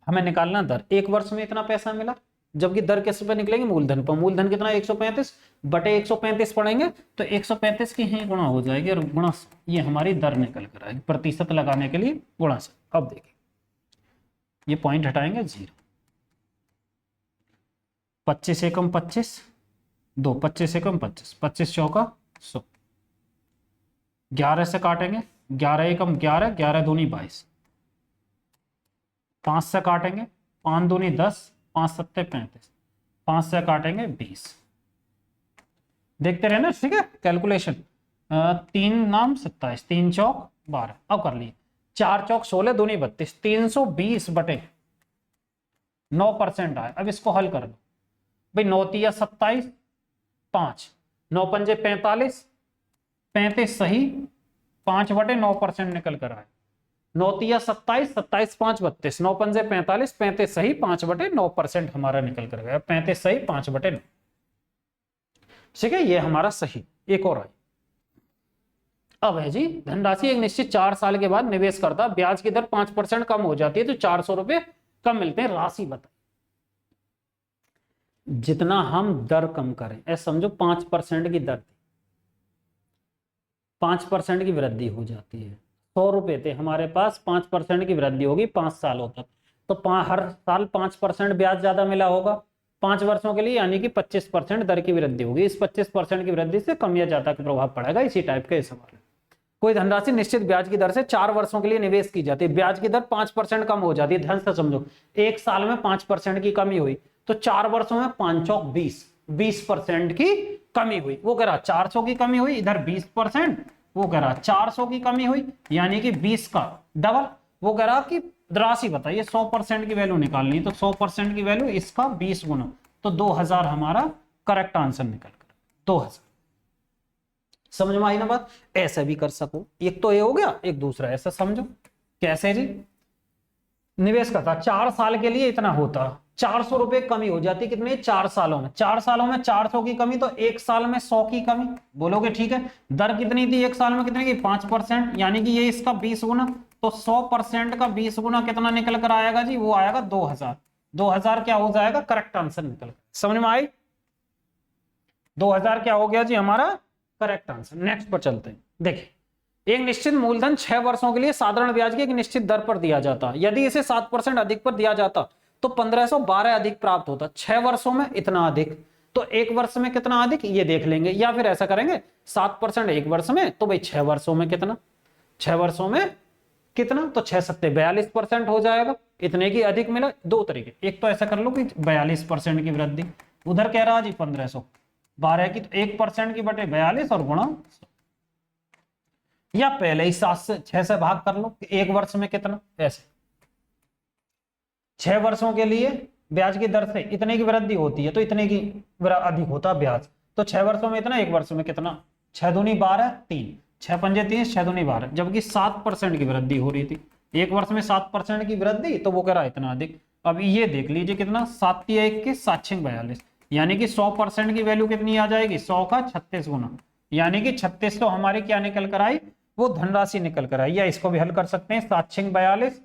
हमें निकालना दर, एक वर्ष में इतना पैसा मिला, जबकि दर किस पे निकलेंगे? मूलधन पर। मूलधन कितना? 135 बटे 135 पढ़ेंगे तो 135 की ही गुणा हो जाएगी और गुणा ये हमारी दर निकल कर आएगी, प्रतिशत लगाने के लिए गुणा से। अब देखिए ये पॉइंट हटाएंगे 0, 25 एकम 25, 2 25 एकम 25, 25 चौका 100, 11 से काटेंगे, 11 एकम 11, 11 दूनी 22, 5 से काटेंगे, 5 दूनी 10, 5 सत्ते 35, 5 से काटेंगे 20। देखते रहना, ठीक है, कैलकुलेशन। 3 नाम 27, 3 चौक 12। अब कर लिए, 4 चौक 16 दूनी 32, 320 बटे 9% आए। अब इसको हल कर दो भाई, 9 तिया 27, 5 9 पंजे 45, 35 सही, 5 बटे 9% निकल कर आए। 9 तिया 27, 27 5 32, 9 पंजे 45, 35 सही, 5 बटे 9% हमारा निकल कर गया। 35 सही, 5 बटे 9, ठीक है, ये हमारा सही। एक और आई, अब है जी धनराशि एक निश्चित 4 साल के बाद निवेश करता, ब्याज की दर 5% कम हो जाती है तो 400 रुपए कम मिलते हैं। राशि बताइए। जितना हम दर कम करें, ऐसा समझो 5% की दर, 5% की वृद्धि हो जाती है। 100 रुपए थे हमारे पास, 5% की वृद्धि होगी 5 सालों तक, तो हर साल 5% ब्याज ज्यादा मिला होगा 5 वर्षों के लिए, यानी कि 25% दर की वृद्धि होगी। इस 25% की वृद्धि से कम या ज्यादा का प्रभाव पड़ेगा। इसी टाइप का सवाल है। कोई धनराशि निश्चित ब्याज की दर से 4 वर्षों के लिए निवेश की जाती है, ब्याज की दर 5% कम हो जाती है। ध्यान से समझो, एक साल में 5% की कमी हुई तो 4 वर्षों में 5 चौक 20, 20% की कमी हुई। वो कह रहा 400 की कमी हुई, इधर 20%, वो कह रहा 400 की कमी हुई, यानी कि 20 का डबल। वो कह रहा कि राशि बताइए, 100% की वैल्यू निकालनी, तो 100% की वैल्यू इसका 20 गुना, तो 2000 हमारा करेक्ट आंसर निकल कर 2000। समझ में आई ना बात? ऐसा भी कर सको, एक तो ये हो गया, एक दूसरा ऐसा समझो। कैसे जी? निवेश करता 4 साल के लिए इतना होता, 400 रुपए कमी हो जाती, कितने? 4 सालों में। 4 सालों में 400 की कमी, तो एक साल में 100 की कमी। बोलोगे ठीक है, दर कितनी थी एक साल में? कितने की? 5%, यानी कि ये इसका 20 गुना, तो 100% का 20 गुना कितना निकल कर आएगा जी? वो आएगा 2000। 2000 क्या हो जाएगा? करेक्ट आंसर निकल। समझ में आई? 2000 क्या हो गया जी हमारा करेक्ट आंसर। नेक्स्ट पर चलते हैं। देखिए, एक निश्चित मूलधन 6 वर्षों के लिए साधारण ब्याज की एक निश्चित दर पर दिया जाता, यदि इसे 7% अधिक पर दिया जाता तो 1512 अधिक प्राप्त होता। 6 वर्षों में इतना अधिक, तो एक वर्ष में कितना अधिक ये देख लेंगे, या फिर ऐसा करेंगे 7% एक वर्ष में, तो भाई 6 वर्षों में कितना? 6 वर्षों में कितना? तो 6 सत्ते 42% हो जाएगा। इतने की अधिक मिला। दो तरीके, एक तो ऐसा कर लो कि 42% की वृद्धि, उधर कह रहा जी 1512 की, तो 1% की बटे 42 और गुणा, या पहले ही 7 से 6 से भाग कर लो कि एक वर्ष में कितना। ऐसे 6 वर्षों के लिए ब्याज की दर से इतने की वृद्धि होती है, तो इतने की अधिक होता ब्याज, तो 6 वर्षों में इतना, एक वर्ष में कितना? 6 दूनी 12, 3 6 पंजे 30, 6 दूनी 12, जबकि 7% की वृद्धि हो रही थी। एक वर्ष में 7% की वृद्धि, तो वो कह रहा है इतना अधिक। अब ये देख लीजिए कितना, 7 तिया 21, 7 6 42, यानी कि 100% की वैल्यू कितनी आ जाएगी? 100 का 36 गुना, यानी कि 36 तो हमारी क्या निकल कर आई? वो धनराशि निकल कर आई। या इसको भी हल कर सकते हैं, 7 6 42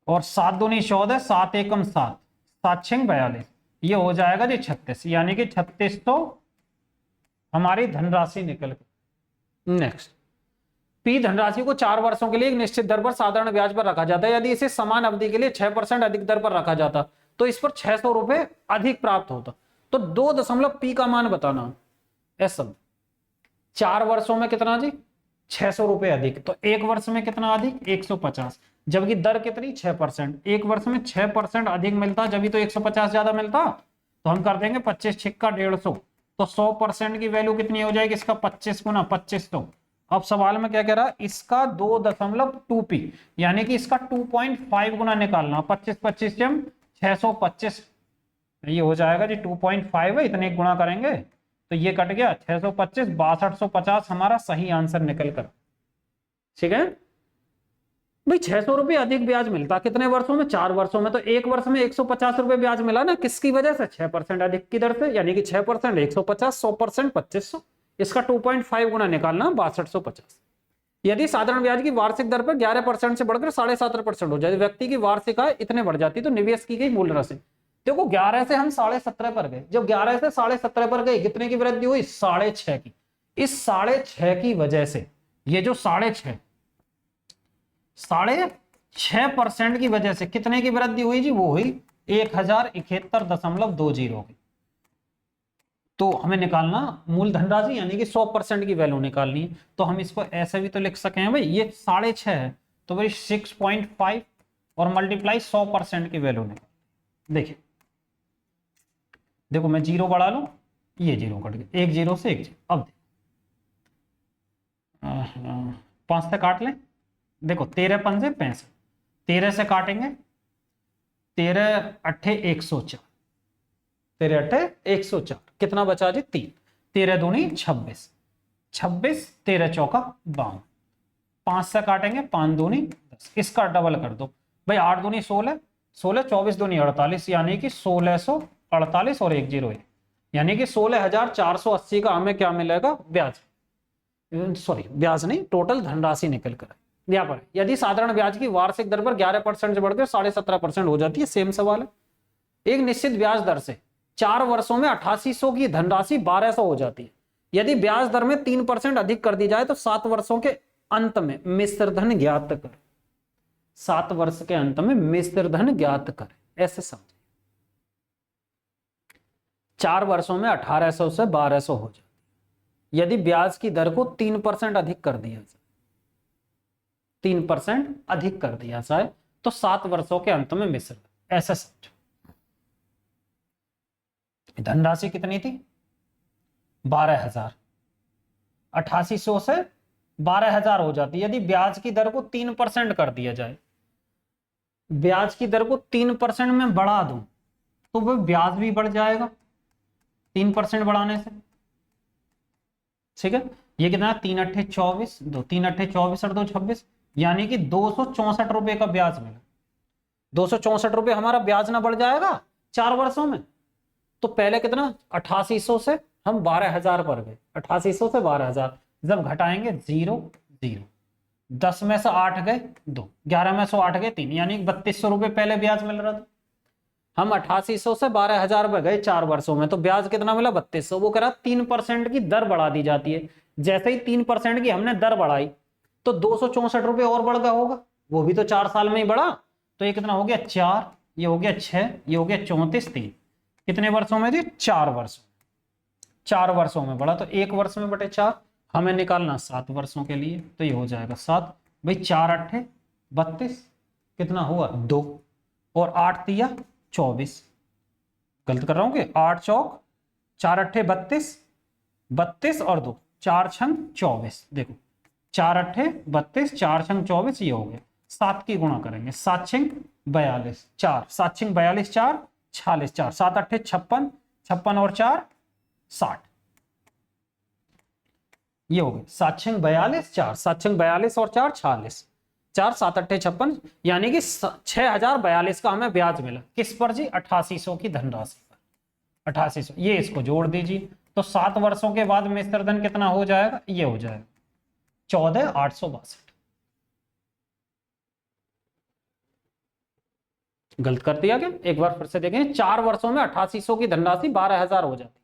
और 7 दूनी 14, 7 एकम 7, 7 6 42, ये हो जाएगा जी 36, यानी कि 36 तो हमारी धनराशि निकल गई। नेक्स्ट, पी धनराशि को 4 वर्षों के लिए एक निश्चित दर पर साधारण ब्याज पर रखा जाता है, यदि इसे समान अवधि के लिए 6% अधिक दर पर रखा जाता तो इस पर 600 रुपए अधिक प्राप्त होता। तो 2 पी का मान बताना। ऐसा 4 वर्षों में कितना जी? 600 रुपए अधिक, तो एक वर्ष में कितना अधिक? 150, जबकि दर कितनी 6%। एक वर्ष में 6% अधिक मिलता, जब तो 150 ज्यादा मिलता, तो हम कर देंगे 25 छिक्का 150, तो 100% की वैल्यू कितनी हो जाएगी इसका 25 गुना 25। तो अब सवाल में क्या कह रहा है, इसका 2.2p यानी कि इसका 2.5 गुना निकालना। 25 25 जम 625, ये हो जाएगा जी 2.5 है, इतने गुणा करेंगे तो ये कट गया 625, 6250 हमारा सही आंसर निकल कर। ठीक है भाई, 600 रुपये अधिक ब्याज मिलता कितने वर्षों में, 4 वर्षों में। तो एक वर्ष में 150 रुपये ब्याज मिला ना, किसकी वजह से, 6% अधिक की दर से, यानी कि 6% 150, 100% 2500। इसका 2.5 गुना निकालना 6250। यदि साधारण ब्याज की वार्षिक दर पर 11% से बढ़कर 7.5% हो जाए, व्यक्ति की वार्षिक आय इतने बढ़ जाती, तो निवेश की गई मूल राशि। देखो 11 से हम 17.5 पर गए, जब 11 से 17.5 पर गए कितने की वृद्धि हुई, 6.5 की। इस 6.5 की वजह से ये जो 6.5% की वजह से कितने की वृद्धि हुई जी, वो हुई 1071.20 की। तो हमें निकालना मूल धनराशि यानी कि 100% की वैल्यू निकालनी है। तो हम इसको ऐसे भी तो लिख सके हैं भाई, ये 6.5 है तो भाई 6.5 और मल्टीप्लाई 100% की वैल्यू निकाल। देखिए देखो मैं जीरो बढ़ा लूं, ये जीरो कट गया, एक जीरो से एक जीरो। अब 5 से काट लें, देखो 13 पंजे 65, 13 से काटेंगे 13 अट्ठे 104, 13 अट्ठे 104, कितना बचा जी 3, 13 दूनी 26, 26 13 चौका 52, 5 से काटेंगे 5 दूनी 10, इसका डबल कर दो भाई, 8 दूनी 16, 16 24 दूनी 48, यानी कि 1648 और 101, यानी कि 16,480 का हमें क्या मिलेगा, ब्याज, सॉरी ब्याज नहीं, टोटल धनराशि निकल कर यहाँ पर। यदि साधारण ब्याज की वार्षिक दर पर 11% से बढ़कर 17.5% हो जाती है, सेम सवाल है। एक निश्चित ब्याज दर से 4 वर्षों में 8800 की धनराशि 1200 हो जाती है। यदि ब्याज दर में 3% अधिक कर दी जाए तो 7 वर्षों के अंत में मिश्र धन ज्ञात कर। 7 वर्ष के अंत में मिश्र धन ज्ञात कर, ऐसे समझिए। 4 वर्षों में 1800 से 1200 हो जाती है। यदि ब्याज की दर को 3% अधिक कर दिया जाए, 3% अधिक कर दिया जाए तो 7 वर्षों के अंत में मिश्र, ऐसा समझो। धनराशि कितनी थी 12,000, 8800 से 12,000 हो जाती। यदि ब्याज की दर को 3% कर दिया जाए, ब्याज की दर को 3% में बढ़ा दूं तो वह ब्याज भी बढ़ जाएगा 3% बढ़ाने से। ठीक है, ये कितना, 3 अट्ठे 24, 3 अट्ठे 24 और 2 26, यानी कि 264 रुपए का ब्याज मिला। 264 रुपए हमारा ब्याज ना बढ़ जाएगा 4 वर्षों में। तो पहले कितना, 8800 से हम 12,000 पर गए, 8800 से 12,000, जब घटाएंगे 0 0, 10 में से 8 गए 2, 11 में से 8 गए 3, यानी 3200 रुपए पहले ब्याज मिल रहा था। हम 8800 से 12,000 पर गए 4 वर्षों में, तो ब्याज कितना मिला 3200। वो कह रहा 3% की दर बढ़ा दी जाती है। जैसे ही 3% की हमने दर बढ़ाई तो 264 रुपए और बढ़ गया होगा, वो भी तो 4 साल में ही बढ़ा। तो ये कितना हो गया 4, ये हो गया 6, ये हो गया 34, 3, कितने वर्षों में थी 4 वर्षों, 4 वर्षों में बढ़ा। तो 1 वर्ष में बटे 4 हमें निकालना 7 वर्षों के लिए, तो ये हो जाएगा 7 भाई, 4 अट्ठे 32, कितना हुआ 2, और 8 तिया 24, गलत कर रहा हूं कि 8 चौक 4 अट्ठे 32, 32 और 2, 4 छंग 24, देखो 4 अट्ठे 32, 4 छंग 24, ये हो गया। 7 की गुणा करेंगे, 7 छंग 42, 4 7 छंग 42, 4 46, 4 7 अट्ठे 56, 56 और 4 60, ये हो गए 7 छंग 42, 4 7 छंग 42 और 4 46, 4 7 अट्ठे 56, यानी कि 6042 का हमें ब्याज मिला। किस पर जी, 8800 की धनराशि पर, 8800। ये इसको जोड़ दीजिए तो 7 वर्षों के बाद मिश्र धन कितना हो जाएगा, ये हो जाएगा 14,862। गलत कर दिया क्या, एक बार फिर से देखें। 4 वर्षों में 8800 की धनराशि 12,000 हो जाती।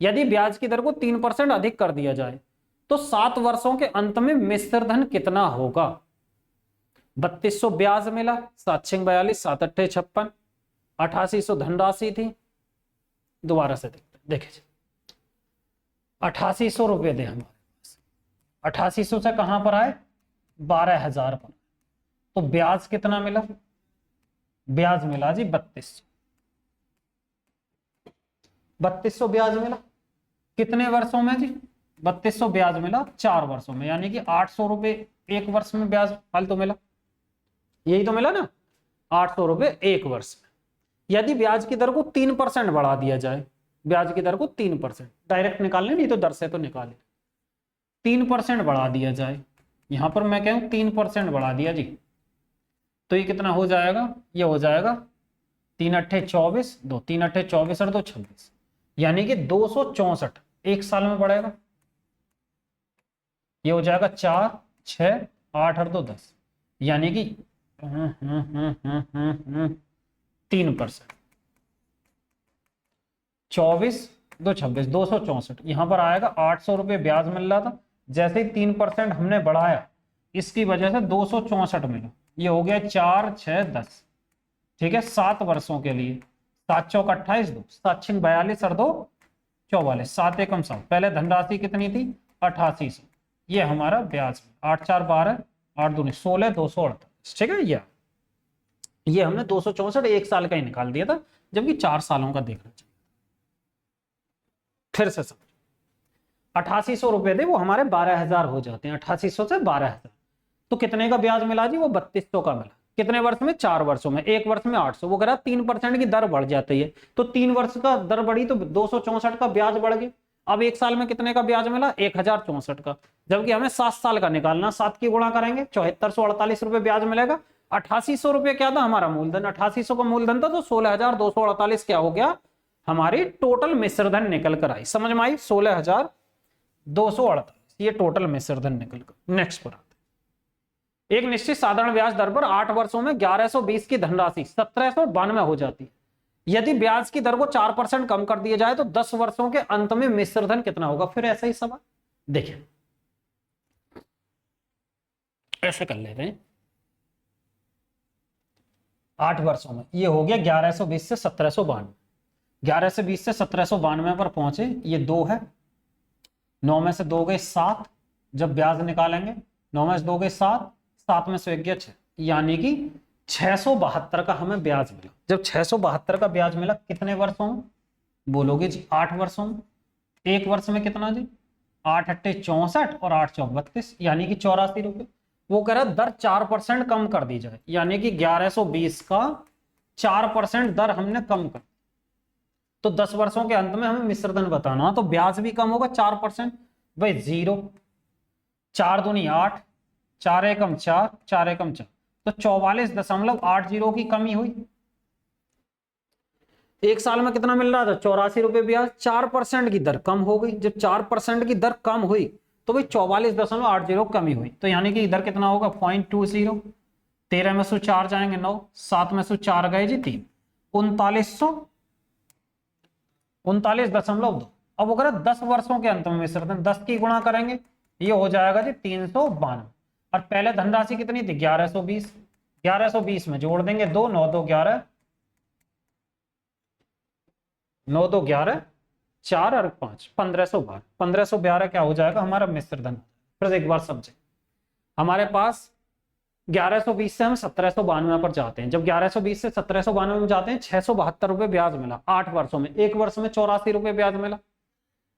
यदि ब्याज की दर को 3% अधिक कर दिया जाए तो 7 वर्षों के अंत में मिश्र धन कितना होगा। 3200 ब्याज मिला, 7 छंग 42, 7 अट्ठे 56, 8800 धनराशि थी। दोबारा से देखिए 8800 रुपए दे हमारे पास, 8800 से कहां पर आए 12,000 पर, तो ब्याज कितना मिला? ब्याज मिला जी 3200 ब्याज मिला। कितने वर्षों में जी? 3200 ब्याज मिला 4 वर्षों में, यानी कि 800 रुपए एक वर्ष में ब्याज फालतू मिला। यही तो मिला ना, 800 रुपए एक वर्ष में। यदि ब्याज की दर को 3% बढ़ा दिया जाए, ब्याज की दर को 3%, डायरेक्ट निकालने नहीं तो दर से तो निकाले, 3% बढ़ा दिया जाए, यहां पर मैं कहूं 3% बढ़ा दिया जी, तो ये कितना हो जाएगा? ये हो जाएगा 3 अट्ठे 24, 2 3 अट्ठे 24 और 2 26, यानी कि 264 एक साल में बढ़ेगा। ये हो जाएगा 4 6 8 और 2 10, यानी कि 3%। 24 2 26 264, यहां पर आएगा 800 रुपये ब्याज मिल रहा था, जैसे ही 3% हमने बढ़ाया इसकी वजह से 264 मिला। ये हो गया 4 6 10, ठीक है, 7 वर्षों के लिए। 7 चौक 28, 2 7 6 42 और 2 44, 7 एकम 7। पहले धनराशि कितनी थी? 8800। ये हमारा ब्याज 8 4 12 8 2 16 248, ठीक है। ये हमने 264 एक साल का ही निकाल दिया था, जबकि 4 सालों का देखना चाहिए। फिर से समझ, 8800 रुपए थे, वो हमारे 12000 हो जाते हैं। 8800 से 12000, तो कितने का ब्याज मिला जी? वो 3200 का मिला। कितने वर्ष में? 4 वर्षों में। एक वर्ष में 800। वो कह रहा 3% की दर बढ़ जाती है, तो 3 वर्ष का दर बढ़ी तो 264 का ब्याज बढ़ गया। अब एक साल में कितने का ब्याज मिला? 1064 का, जबकि हमें 7 साल का निकालना। 7 की गुणा करेंगे 7448 रुपए ब्याज मिलेगा। 8800 रुपये क्या था हमारा मूलधन? 8800 का मूलधन था, तो 16248 क्या हो गया? हमारी टोटल मिश्रधन निकल कर आई। समझ में आई? 16248 ये टोटल मिश्रधन निकल कर। नेक्स्ट पर आते, एक निश्चित साधारण ब्याज दर पर 8 वर्षों में 1120 की धनराशि 1792 हो जाती है। यदि ब्याज की दर को 4% कम कर दिया जाए तो 10 वर्षों के अंत में मिश्रधन कितना होगा? फिर ऐसा ही सवाल देखिए, ऐसे कर लेते हैं। 8 वर्षों में ये हो गया 1120 से 1792, 1120 से 1792 पर पहुंचे, ये 2 है, 9 में से 2 गए 7, जब ब्याज निकालेंगे 9 में से 2 गए 7, 7 में से 1 गया 6, यानी कि 672 का हमें ब्याज मिला। जब 672 का ब्याज मिला कितने वर्षों में? बोलोगे जी 8 वर्षों में। एक वर्ष में कितना जी? 8 अट्ठे 64 और 8 चौक 32, यानी कि 84 रुपये। वो कह रहा दर 4% कम कर दी जाए, यानी कि 1120 का 4% दर हमने कम कर, तो 10 वर्षों के अंत में हमें मिश्रधन बताना, तो ब्याज भी कम होगा 4%। भाई 0 4 दूनी 8, 4 एकम 4, 4 एकम 4, तो 44.80 की कमी हुई। एक साल में कितना मिल रहा था? 84 रुपये ब्याज। 4% की दर कम हो गई। जब 4% की दर कम हुई तो भाई 44.80 कमी हुई, तो यानी कि इधर कितना होगा? 0.20। 13 में से 4 जाएंगे 9, 7 में से 4 गए जी 3, 39.2। अब वो कह रहा 10 वर्षों के अंत में मिश्रधन, 10 की गुणा करेंगे ये हो जाएगा जी 392। और पहले धनराशि कितनी थी? 1120। 1120 में जोड़ देंगे 2, 9 2 11, 9 2 11, 4 और 5 1512। 1512 क्या हो जाएगा हमारा मिश्रधन? फिर एक बार समझे, हमारे पास 1120 से हम 1792 पर जाते हैं। जब 1120 से 1792 में जाते हैं 672 रुपये ब्याज मिला 8 वर्षों में। एक वर्ष में 84 रुपये ब्याज मिला।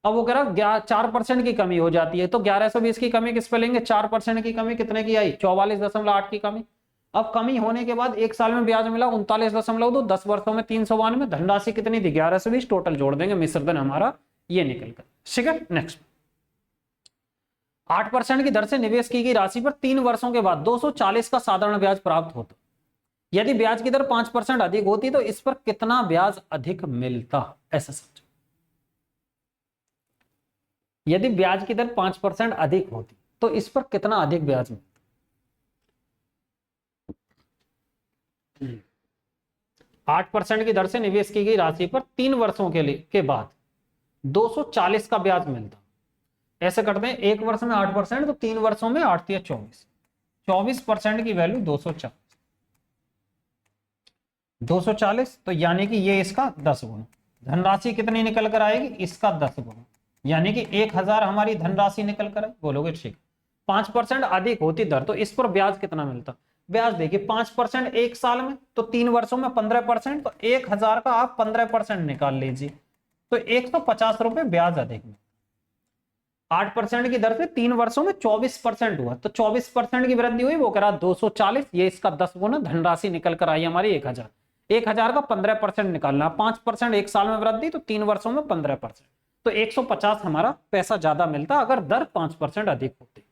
अब वो कह रहा 4% की कमी हो जाती है, तो 1120 की कमी किस पे लेंगे? 4% की कमी कितने की आई? 44.8 की कमी। अब कमी होने के बाद एक साल में ब्याज मिला 39.2, 10 वर्षों में 392। धनराशि कितनी थी? 1120, टोटल जोड़ देंगे, मिश्रधन हमारा ये निकल कर। ठीक है, नेक्स्ट। 8% की दर से निवेश की गई राशि पर 3 वर्षों के बाद 240 का साधारण ब्याज प्राप्त होता। यदि ब्याज की दर 5% अधिक होती तो इस पर कितना ब्याज अधिक मिलता? ऐसा समझो, यदि ब्याज की दर 5% अधिक होती तो इस पर कितना अधिक ब्याज मिलता? 8% की दर से निवेश की गई राशि पर 3 वर्षों के बाद 240 का ब्याज मिलता। ऐसे करते हैं, एक वर्ष में 8%, तो 3 वर्षों में 8 या 24, 24% की वैल्यू 240। 240 तो यानी कि ये इसका 10 गुना। धनराशि कितनी निकल कर आएगी? इसका 10 गुना, यानी कि 1000 हमारी धनराशि निकल कर आए। बोलोगे ठीक। 5% अधिक होती दर तो इस पर ब्याज कितना मिलता? ब्याज देखिए 5% एक साल में, तो 3 वर्षों में 15%, तो 1000 का आप 15% निकाल लीजिए, तो 150 रुपए ब्याज अधिक में। 8% की दर से 3 वर्षों में 24% हुआ, तो 24% की वृद्धि हुई, वो कह रहा 240, ये इसका 10 गुना, धनराशि निकल कर आई हमारी 1000। 1000 का 15% निकालना, 5% एक साल में वृद्धि, तो 3 वर्षों में 15%, तो 150 हमारा पैसा ज्यादा मिलता अगर दर 5% अधिक होती।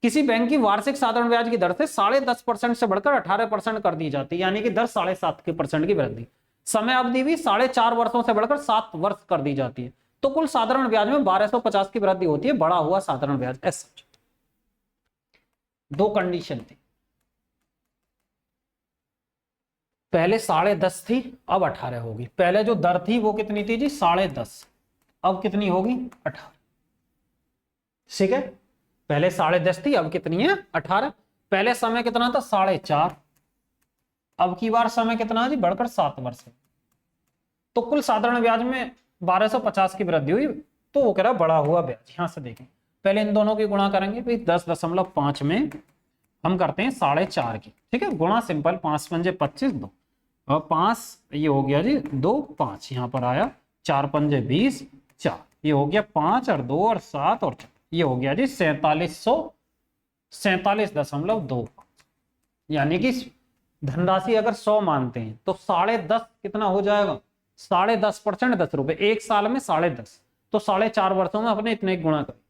किसी बैंक की वार्षिक साधारण ब्याज की दर से 10.5% से बढ़कर 18% कर दी जाती, यानी कि दर 7.5% की वृद्धि। समय अवधि भी 4.5 वर्षों से बढ़कर 7 वर्ष कर दी जाती है, तो कुल साधारण ब्याज में 1250 की वृद्धि होती है, बढ़ा हुआ साधारण ब्याज ऐसा। 2 कंडीशन थी, पहले 10.5 थी, अब 18 होगी। पहले जो दर थी वो कितनी थी जी 10.5, अब कितनी होगी 18, ठीक है। पहले 10.5 थी, अब कितनी है 18। पहले समय कितना था 4.5, अब की बार समय कितना है जी बढ़कर 7 वर्ष है, तो कुल साधारण ब्याज में 1250 की वृद्धि हुई, तो वो कह रहा बड़ा हुआ ब्याज। यहां से देखें, पहले इन दोनों की गुणा करेंगे भाई, 10.5 में हम करते हैं 4.5 की, ठीक है, गुणा सिंपल, 5 पंजे 25, 2 और 5, ये हो गया जी 2 5, यहां पर आया 4 पंजे 20, 4, ये हो गया 5 और 2 और 7 और 4, ये हो गया जी 47.25, यानी कि धनराशि अगर 100 मानते हैं तो 10.5 कितना हो जाएगा 10.5%, 10 रुपए एक साल में 10.5, तो 4.5 वर्षों में अपने इतने गुणा करें,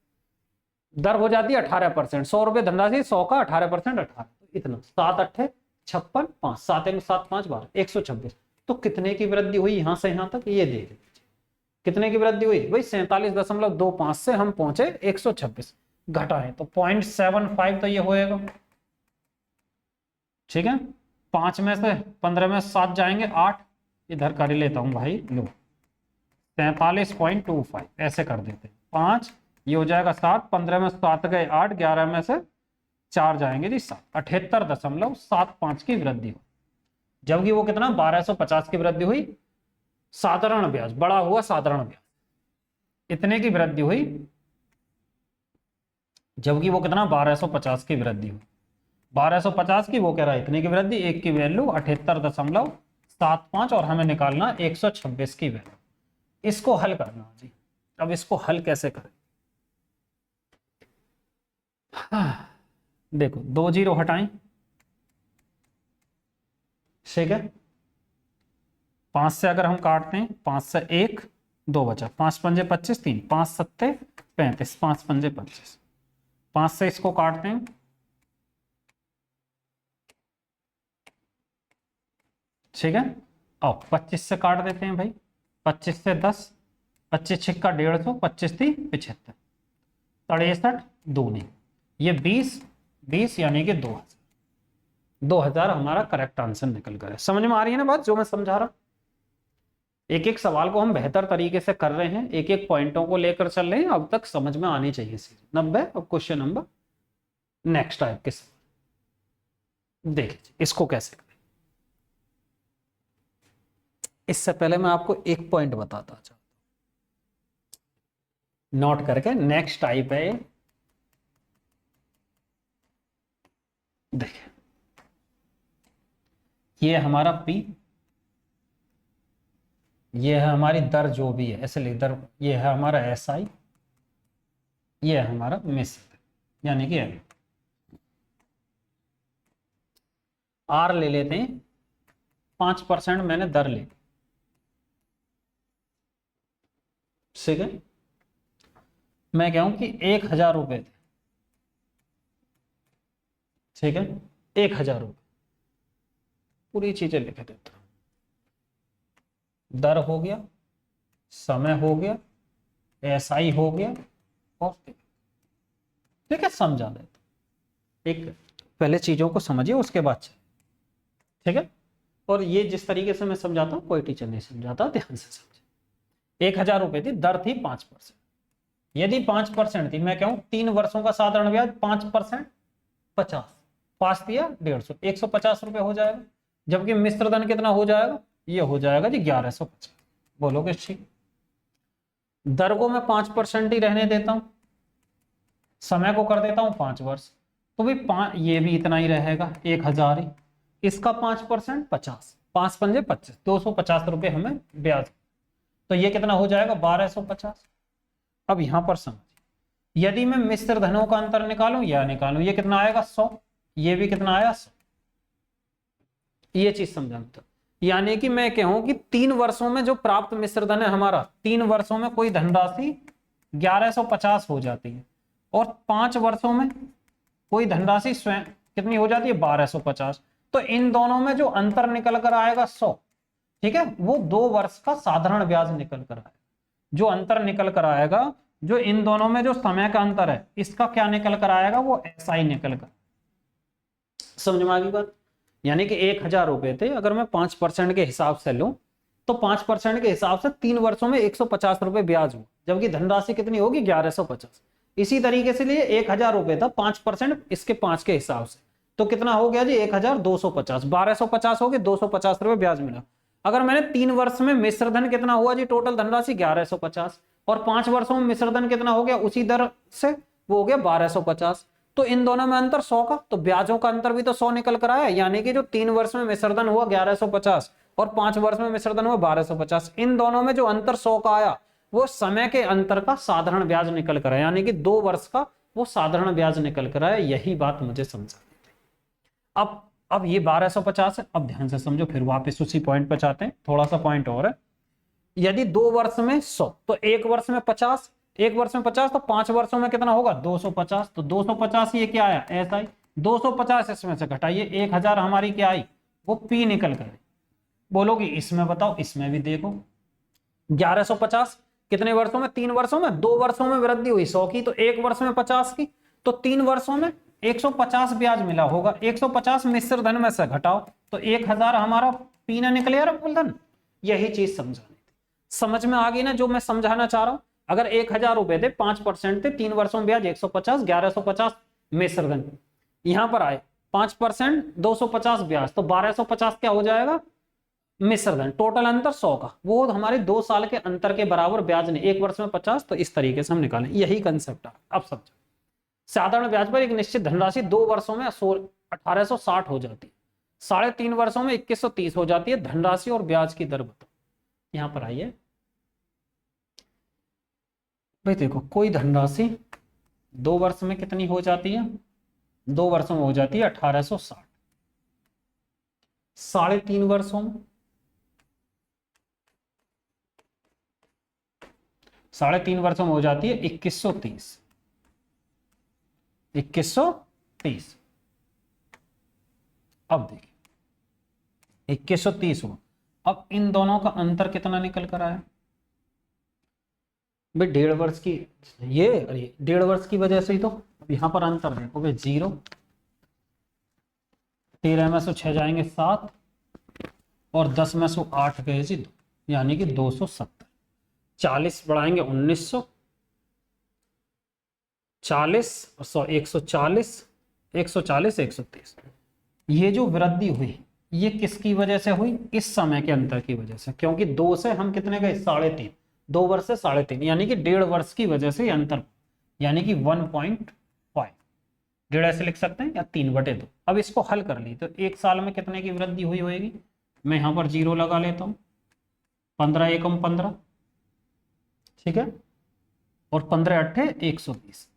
दर हो जाती है 18%। 100 रुपए धनराशि, 100 का 18%, 18, इतना 7 8 56, 5 7 1 7 5 12, 126, तो कितने की वृद्धि हुई यहां से यहां तक, ये देख लीजिए कितने की वृद्धि हुई भाई 47.25 से हम पहुंचे 126, घटाएं तो 0.75, तो ये होएगा, ठीक है। 5 में से 15 में 7 जाएंगे 8, इधर कर ही लेता हूं भाई, लो 43.25 ऐसे कर देते हैं, 5 ये हो जाएगा 7, 15 में 7 गए 8, 11 में से 4 जाएंगे जी 7, 78.75 की वृद्धि हुई, जबकि वो कितना 1250 की वृद्धि हुई साधारण ब्याज, बड़ा हुआ साधारण ब्याज, इतने की वृद्धि हुई, जबकि वो कितना 1250 की वृद्धि हुई, 1250 की, वो कह रहा है इतने की वृद्धि, एक की वैल्यू 78.75 और हमें निकालना 126 की वैल्यू। इसको हल करना जी, अब इसको हल कैसे करें, देखो 2 जीरो हटाएं, ठीक है, 5 से अगर हम काटते हैं, 5 से 1 2 बचा, 5 पंजे 25, 3 5 सत्ते 35, 5 पंजे 25, 5 से इसको काटते हैं, ठीक है, और 25 से काट देते हैं भाई, 25 से 10, 25 छिक्का 150, 25 थी 75, 63 दूनी, ये 20 यानी कि 2000 हमारा करेक्ट आंसर निकल कर है। समझ में आ रही है ना बात जो मैं समझा रहा, एक एक सवाल को हम बेहतर तरीके से कर रहे हैं, एक एक पॉइंटों को लेकर चल रहे हैं, अब तक समझ में आनी चाहिए। 90 अब क्वेश्चन नंबर नेक्स्ट टाइप के देख लीजिए, इसको कैसे करें। इससे पहले मैं आपको एक पॉइंट बताता चाहता हूं, नोट करके, नेक्स्ट टाइप है देखिए, ये हमारा P, ये है हमारी दर जो भी है, ऐसे लिख दर, ये है हमारा SI, ये है हमारा मिश्र, यानी कि R ले लेते हैं, 5% मैंने दर ले, ठीक है, मैं कहूं कि 1000 रुपए थे, ठीक है, 1000 रुपए, पूरी चीजें लिख देता हूं, दर हो गया, समय हो गया, SI हो गया, और ठीक है, समझा देता, एक पहले चीजों को समझिए उसके बाद चलिए, ठीक है। और ये जिस तरीके से मैं समझाता हूं कोई टीचर नहीं समझाता, ध्यान से समझे। 1000 रुपए थी, दर थी 5%, यदि 5% थी, मैं कहूं 3 वर्षों का साधारण ब्याज 5% 50, 5 दिया 150, 150 रुपए हो जाएगा, जबकि मिश्र धन कितना हो जाएगा, ये हो जाएगा जी 1150, बोलोगे ठीक। दर को मैं 5% ही रहने देता हूं, समय को कर देता हूं 5 वर्ष, तो भाई ये भी इतना ही रहेगा 1000 ही, इसका 5% 50, 5 पंजे 25, 250 रुपये हमें ब्याज। तो ये कितना हो जाएगा 1250। अब यहां पर समझ, यदि मैं मिश्र धनों का अंतर निकालूं या निकालूं, ये कितना आएगा 100, ये भी कितना आया 100। ये चीज समझा तो, यानी कि मैं कहूं कि 3 वर्षों में जो प्राप्त मिश्र धन है हमारा, 3 वर्षों में कोई धनराशि 1150 हो जाती है, और 5 वर्षों में कोई धनराशि स्वयं कितनी हो जाती है 1250। तो इन दोनों में जो अंतर निकल कर आएगा 100, ठीक है, वो 2 वर्ष का साधारण ब्याज निकल कर आएगा। जो अंतर निकल कर आएगा, जो इन दोनों में जो समय का अंतर है, इसका क्या निकल कर आएगा, वो ऐसा ही निकल कर। समझ में आ गई बात? यानी कि 1000 रुपए थे, अगर मैं 5% के हिसाब से लूं तो 5% के हिसाब से 3 वर्षों में 150 रुपए ब्याज हुआ, जबकि धनराशि कितनी होगी 1150। इसी तरीके से लिए 1000 रुपए था, 5% इसके 5 के हिसाब से, तो कितना हो गया जी 1250, 1250 हो गए, 250 रुपए ब्याज मिला। अगर मैंने 3 वर्ष में मिश्र धन कितना हुआ जी, टोटल धनराशि 1150, और 5 वर्षों में मिश्र धन कितना हो गया उसी दर से, वो हो गया 1250। तो इन दोनों में अंतर 100 का, तो ब्याजों का अंतर भी तो 100 निकल कर आया। यानी कि जो 3 वर्ष में मिश्रधन हुआ 1150 और 5 वर्ष में मिश्रधन हुआ 1250, इन दोनों में जो अंतर 100 का आया, वो समय के अंतर का साधारण ब्याज निकल कर आया, यानी कि 2 वर्ष का वो साधारण ब्याज निकल कर आया। यही बात मुझे समझा। अब ये 1250 है। अब ध्यान से समझो, फिर वापस उसी पॉइंट पर चाहते हैं, थोड़ा सा पॉइंट और है। यदि 2 वर्ष में 100, तो 1 वर्ष में 50, 1 वर्ष में 50, तो 5 वर्षों में कितना होगा 250। तो 250 ये क्या आया ऐसा ही, 250 इसमें से घटाइए, 1000 हमारी क्या आई, वो पी निकल कर। बोलोगे इसमें बताओ, इसमें भी देखो 1150 कितने वर्षों में, 3 वर्षों में, 2 वर्षों में वृद्धि हुई 100 की, तो 1 वर्ष में 50 की, तो 3 वर्षों में 150 ब्याज मिला होगा। 150 मिश्र धन में से घटाओ, तो 1000 हमारा पी ना निकले यार मूलधन। यही चीज समझानी थी। समझ में आ गई ना जो मैं समझाना चाह रहा हूं? अगर 1000 रुपए थे, 5% थे, 3 वर्षों में ब्याज 150, 1150 मिश्र धन, यहां पर आए 5% 250 ब्याज, तो 1250 क्या हो जाएगा मिश्र धन। टोटल अंतर 100 का, वो हमारे 2 साल के अंतर के बराबर ब्याज ने, 1 वर्ष में 50, तो इस तरीके से हम निकालें। यही कंसेप्ट है। अब समझो, साधारण ब्याज पर एक निश्चित धनराशि 2 वर्षों में 1860 हो जाती है, 3.5 वर्षों में 2130 हो जाती है। धनराशि और ब्याज की दर बताओ। यहां पर आइए भाई, देखो कोई धनराशि 2 वर्ष में कितनी हो जाती है, 2 वर्षों में हो जाती है 1860, 3.5 वर्षों में 3.5 वर्षों में हो जाती है 2130, 2130। अब देखिए 2130 हुआ। अब इन दोनों का अंतर कितना निकल कर आया भाई, 1.5 वर्ष की, ये अरे 1.5 वर्ष की वजह से ही तो। अब यहां पर अंतर देखो भाई 0, 13 में से 6 जाएंगे 7, और 10 में से 8 गए जी 2, यानी कि 270। 40 बढ़ाएंगे 1900, 40 और 100 140, 140 130। ये जो वृद्धि हुई ये किसकी वजह से हुई, इस समय के अंतर की वजह से, क्योंकि 2 से हम कितने गए 3.5, 2 वर्ष से 3.5, यानी कि 1.5 वर्ष की वजह से अंतर, यानी कि 1.5, 1.5 ऐसे लिख सकते हैं, या 3/2। अब इसको हल कर ली तो 1 साल में कितने की वृद्धि हुई होगी, मैं यहां पर 0 लगा लेता हूं, 15 एकम 15, ठीक है, और 15 अट्ठे 120,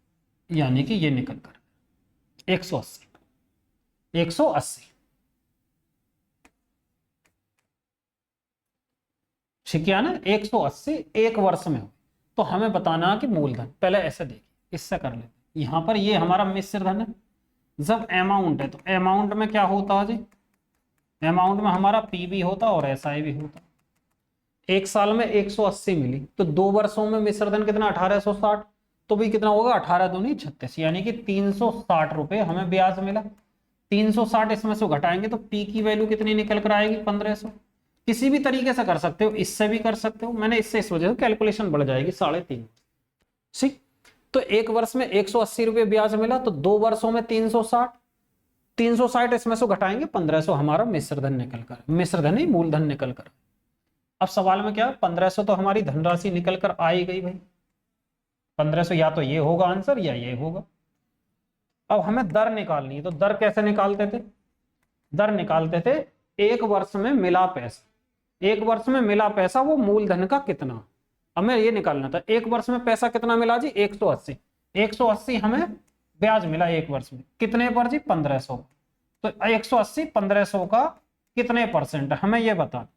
यानी कि ये निकल कर 180, 180, ठीक है ना, 180 1 वर्ष में हो। तो हमें बताना कि मूलधन, पहले ऐसे देखिए, इससे कर लेते। यहां पर ये हमारा मिश्र धन है, जब अमाउंट है तो अमाउंट में क्या होता है जी, अमाउंट में हमारा पी भी होता और एसआई भी होता। 1 साल में 180 मिली, तो 2 वर्षों में मिश्र धन कितना 1860, तो भी कितना होगा 18 दूनी 36, यानी कि 360 रुपए हमें ब्याज मिला। 360 इसमें से घटाएंगे तो पी की वैल्यू कितनी निकल कर आएगी 1500। किसी भी तरीके से कर सकते हो, इससे भी कर सकते हो, मैंने इससे इस वजह से कैलकुलेशन बढ़ जाएगी 3.5। ठीक, तो 1 वर्ष में 180 रुपए ब्याज मिला, तो 2 वर्षों में 360, 360 इसमें से घटाएंगे 1500, हमारा मिश्रधन निकल कर, मिश्रधन ही मूलधन निकल कर। अब सवाल में क्या, 1500 तो हमारी धनराशि निकल कर आई गई भाई, 1500 या तो ये होगा आंसर या ये होगा। अब हमें दर निकालनी है, तो दर कैसे निकालते थे? दर निकालते थे एक वर्ष में मिला पैसा, एक वर्ष में मिला पैसा वो मूलधन का कितना, हमें ये निकालना था। एक वर्ष में पैसा कितना मिला जी? 180। 180 हमें ब्याज मिला एक वर्ष में, कितने पर जी? 1500। तो 180 1500 का कितने परसेंट है हमें ये बता।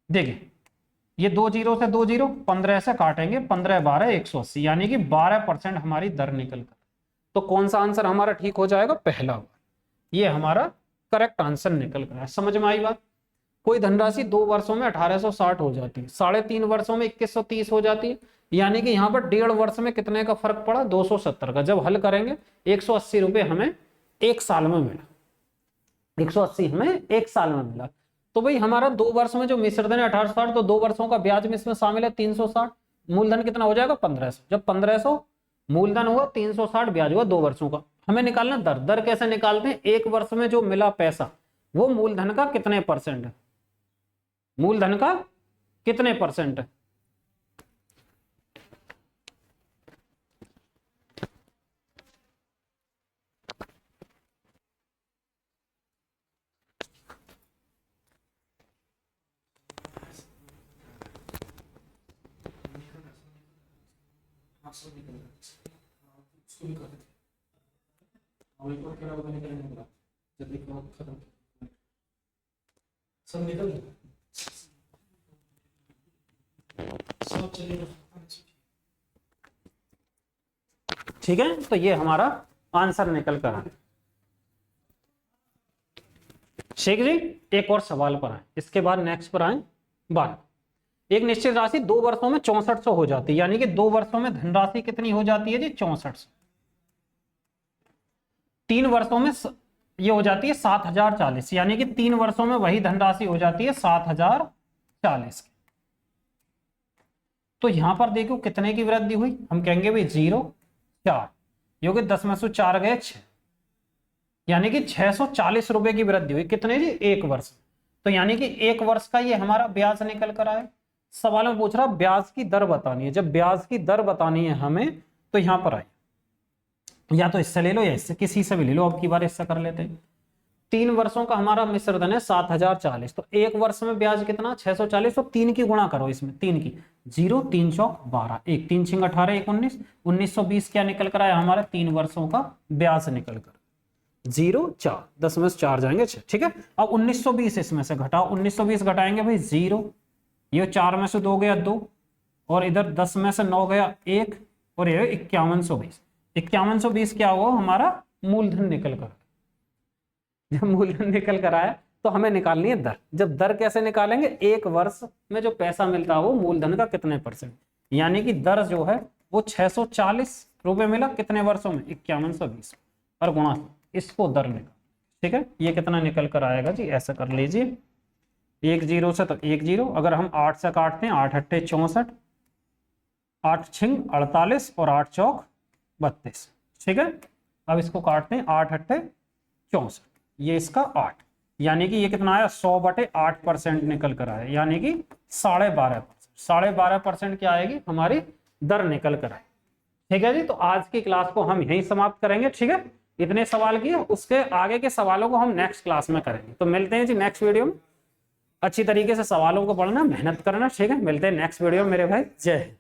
देखिए ये 2 जीरो से 2 जीरो, 15 से काटेंगे, 15 12 180, यानी कि 12% हमारी दर निकल कर। तो कौन सा आंसर हमारा ठीक हो जाएगा? पहला वाला, ये हमारा करेक्ट आंसर निकल कर। समझ में आई बात? कोई धनराशि 2 वर्षों में 1860 हो जाती है, 3.5 वर्षों में 2130 हो जाती है, यानी कि यहाँ पर 1.5 वर्ष में कितने का फर्क पड़ा? 270 का। जब हल करेंगे 180 रुपये हमें एक साल में मिला, 180 हमें एक साल में मिला। तो भाई हमारा 2 वर्ष में जो मिश्रधन है 1860, तो 2 वर्षों का ब्याज में इसमें शामिल है 360, मूलधन कितना हो जाएगा? 1500। जब 1500 मूलधन हुआ, 360 ब्याज हुआ 2 वर्षों का। हमें निकालना दर। दर कैसे निकालते हैं? एक वर्ष में जो मिला पैसा वो मूलधन का कितने परसेंट है, मूलधन का कितने परसेंट है। सब निकल गया, सब चलेगा। ठीक है, तो ये हमारा आंसर निकल कर आए। शेख जी एक और सवाल पर आए, इसके बाद नेक्स्ट पर आए 12। एक निश्चित राशि 2 वर्षों में 6400 हो जाती है, यानी कि 2 वर्षों में धनराशि कितनी हो जाती है जी? 6400। 3 वर्षों में ये हो जाती है 7040, यानी कि 3 वर्षों में वही धनराशि हो जाती है 7040। तो यहां पर देखो कितने की वृद्धि हुई, हम कहेंगे भाई 0 4, योगी 10 में से 4 गए 6, यानी कि 640 रुपए की वृद्धि हुई। कितने जी? एक वर्ष। तो यानी कि एक वर्ष का ये हमारा ब्याज निकल कर आए। सवाल में पूछ रहा ब्याज की दर बतानी है, जब ब्याज की दर बतानी है हमें तो यहां पर आए, या तो इससे ले लो या इससे, किसी से भी ले लो। अब की बार इससे कर लेते हैं। 3 वर्षों का हमारा मिश्रधन है 7040, तो एक वर्ष में ब्याज कितना? 640। तो 3 की गुणा करो इसमें, 3 की, 0 3 चौक 12, 1 3 6 18 1 19, 1920 क्या निकल कर आया हमारा? 3 वर्षों का ब्याज निकल कर 0 4, 10 में से 4 जाएंगे 6। ठीक है, अब 1920 इसमें से घटाओ, 1920 घटाएंगे भाई 0, ये 4 में से 2 गया 2, और इधर 10 में से 9 गया 1, और ये 5120। 5120 क्या हुआ हमारा? मूलधन निकल कर। जब मूलधन निकल कर आया तो हमें निकालनी है दर। जब दर कैसे निकालेंगे? एक वर्ष में जो पैसा मिलता है वो मूलधन का कितने परसेंट, यानी कि दर जो है वो 640 रुपए मिला कितने वर्षों में? 5120 और गुणा, इसको दर निकाल। ठीक है, ये कितना निकल कर आएगा जी? ऐसा कर लीजिए, 1 0 से तो 1 0, अगर हम 8 से काटते हैं 8 8 64, 8 6 48 और 8 चौक 32। ठीक है, अब इसको काटते हैं 8 8 64, ये इसका 8, यानी कि ये कितना आया? 100/8% निकल कर आया, यानी कि 12.5%। 12.5% क्या आएगी हमारी दर निकल कर आए। ठीक है जी, तो आज की क्लास को हम यहीं समाप्त करेंगे। ठीक है, इतने सवाल किए, उसके आगे के सवालों को हम नेक्स्ट क्लास में करेंगे। तो मिलते हैं जी नेक्स्ट वीडियो में। अच्छी तरीके से सवालों को पढ़ना, मेहनत करना। ठीक है, मिलते हैं नेक्स्ट वीडियो में मेरे भाई। जय हिंद।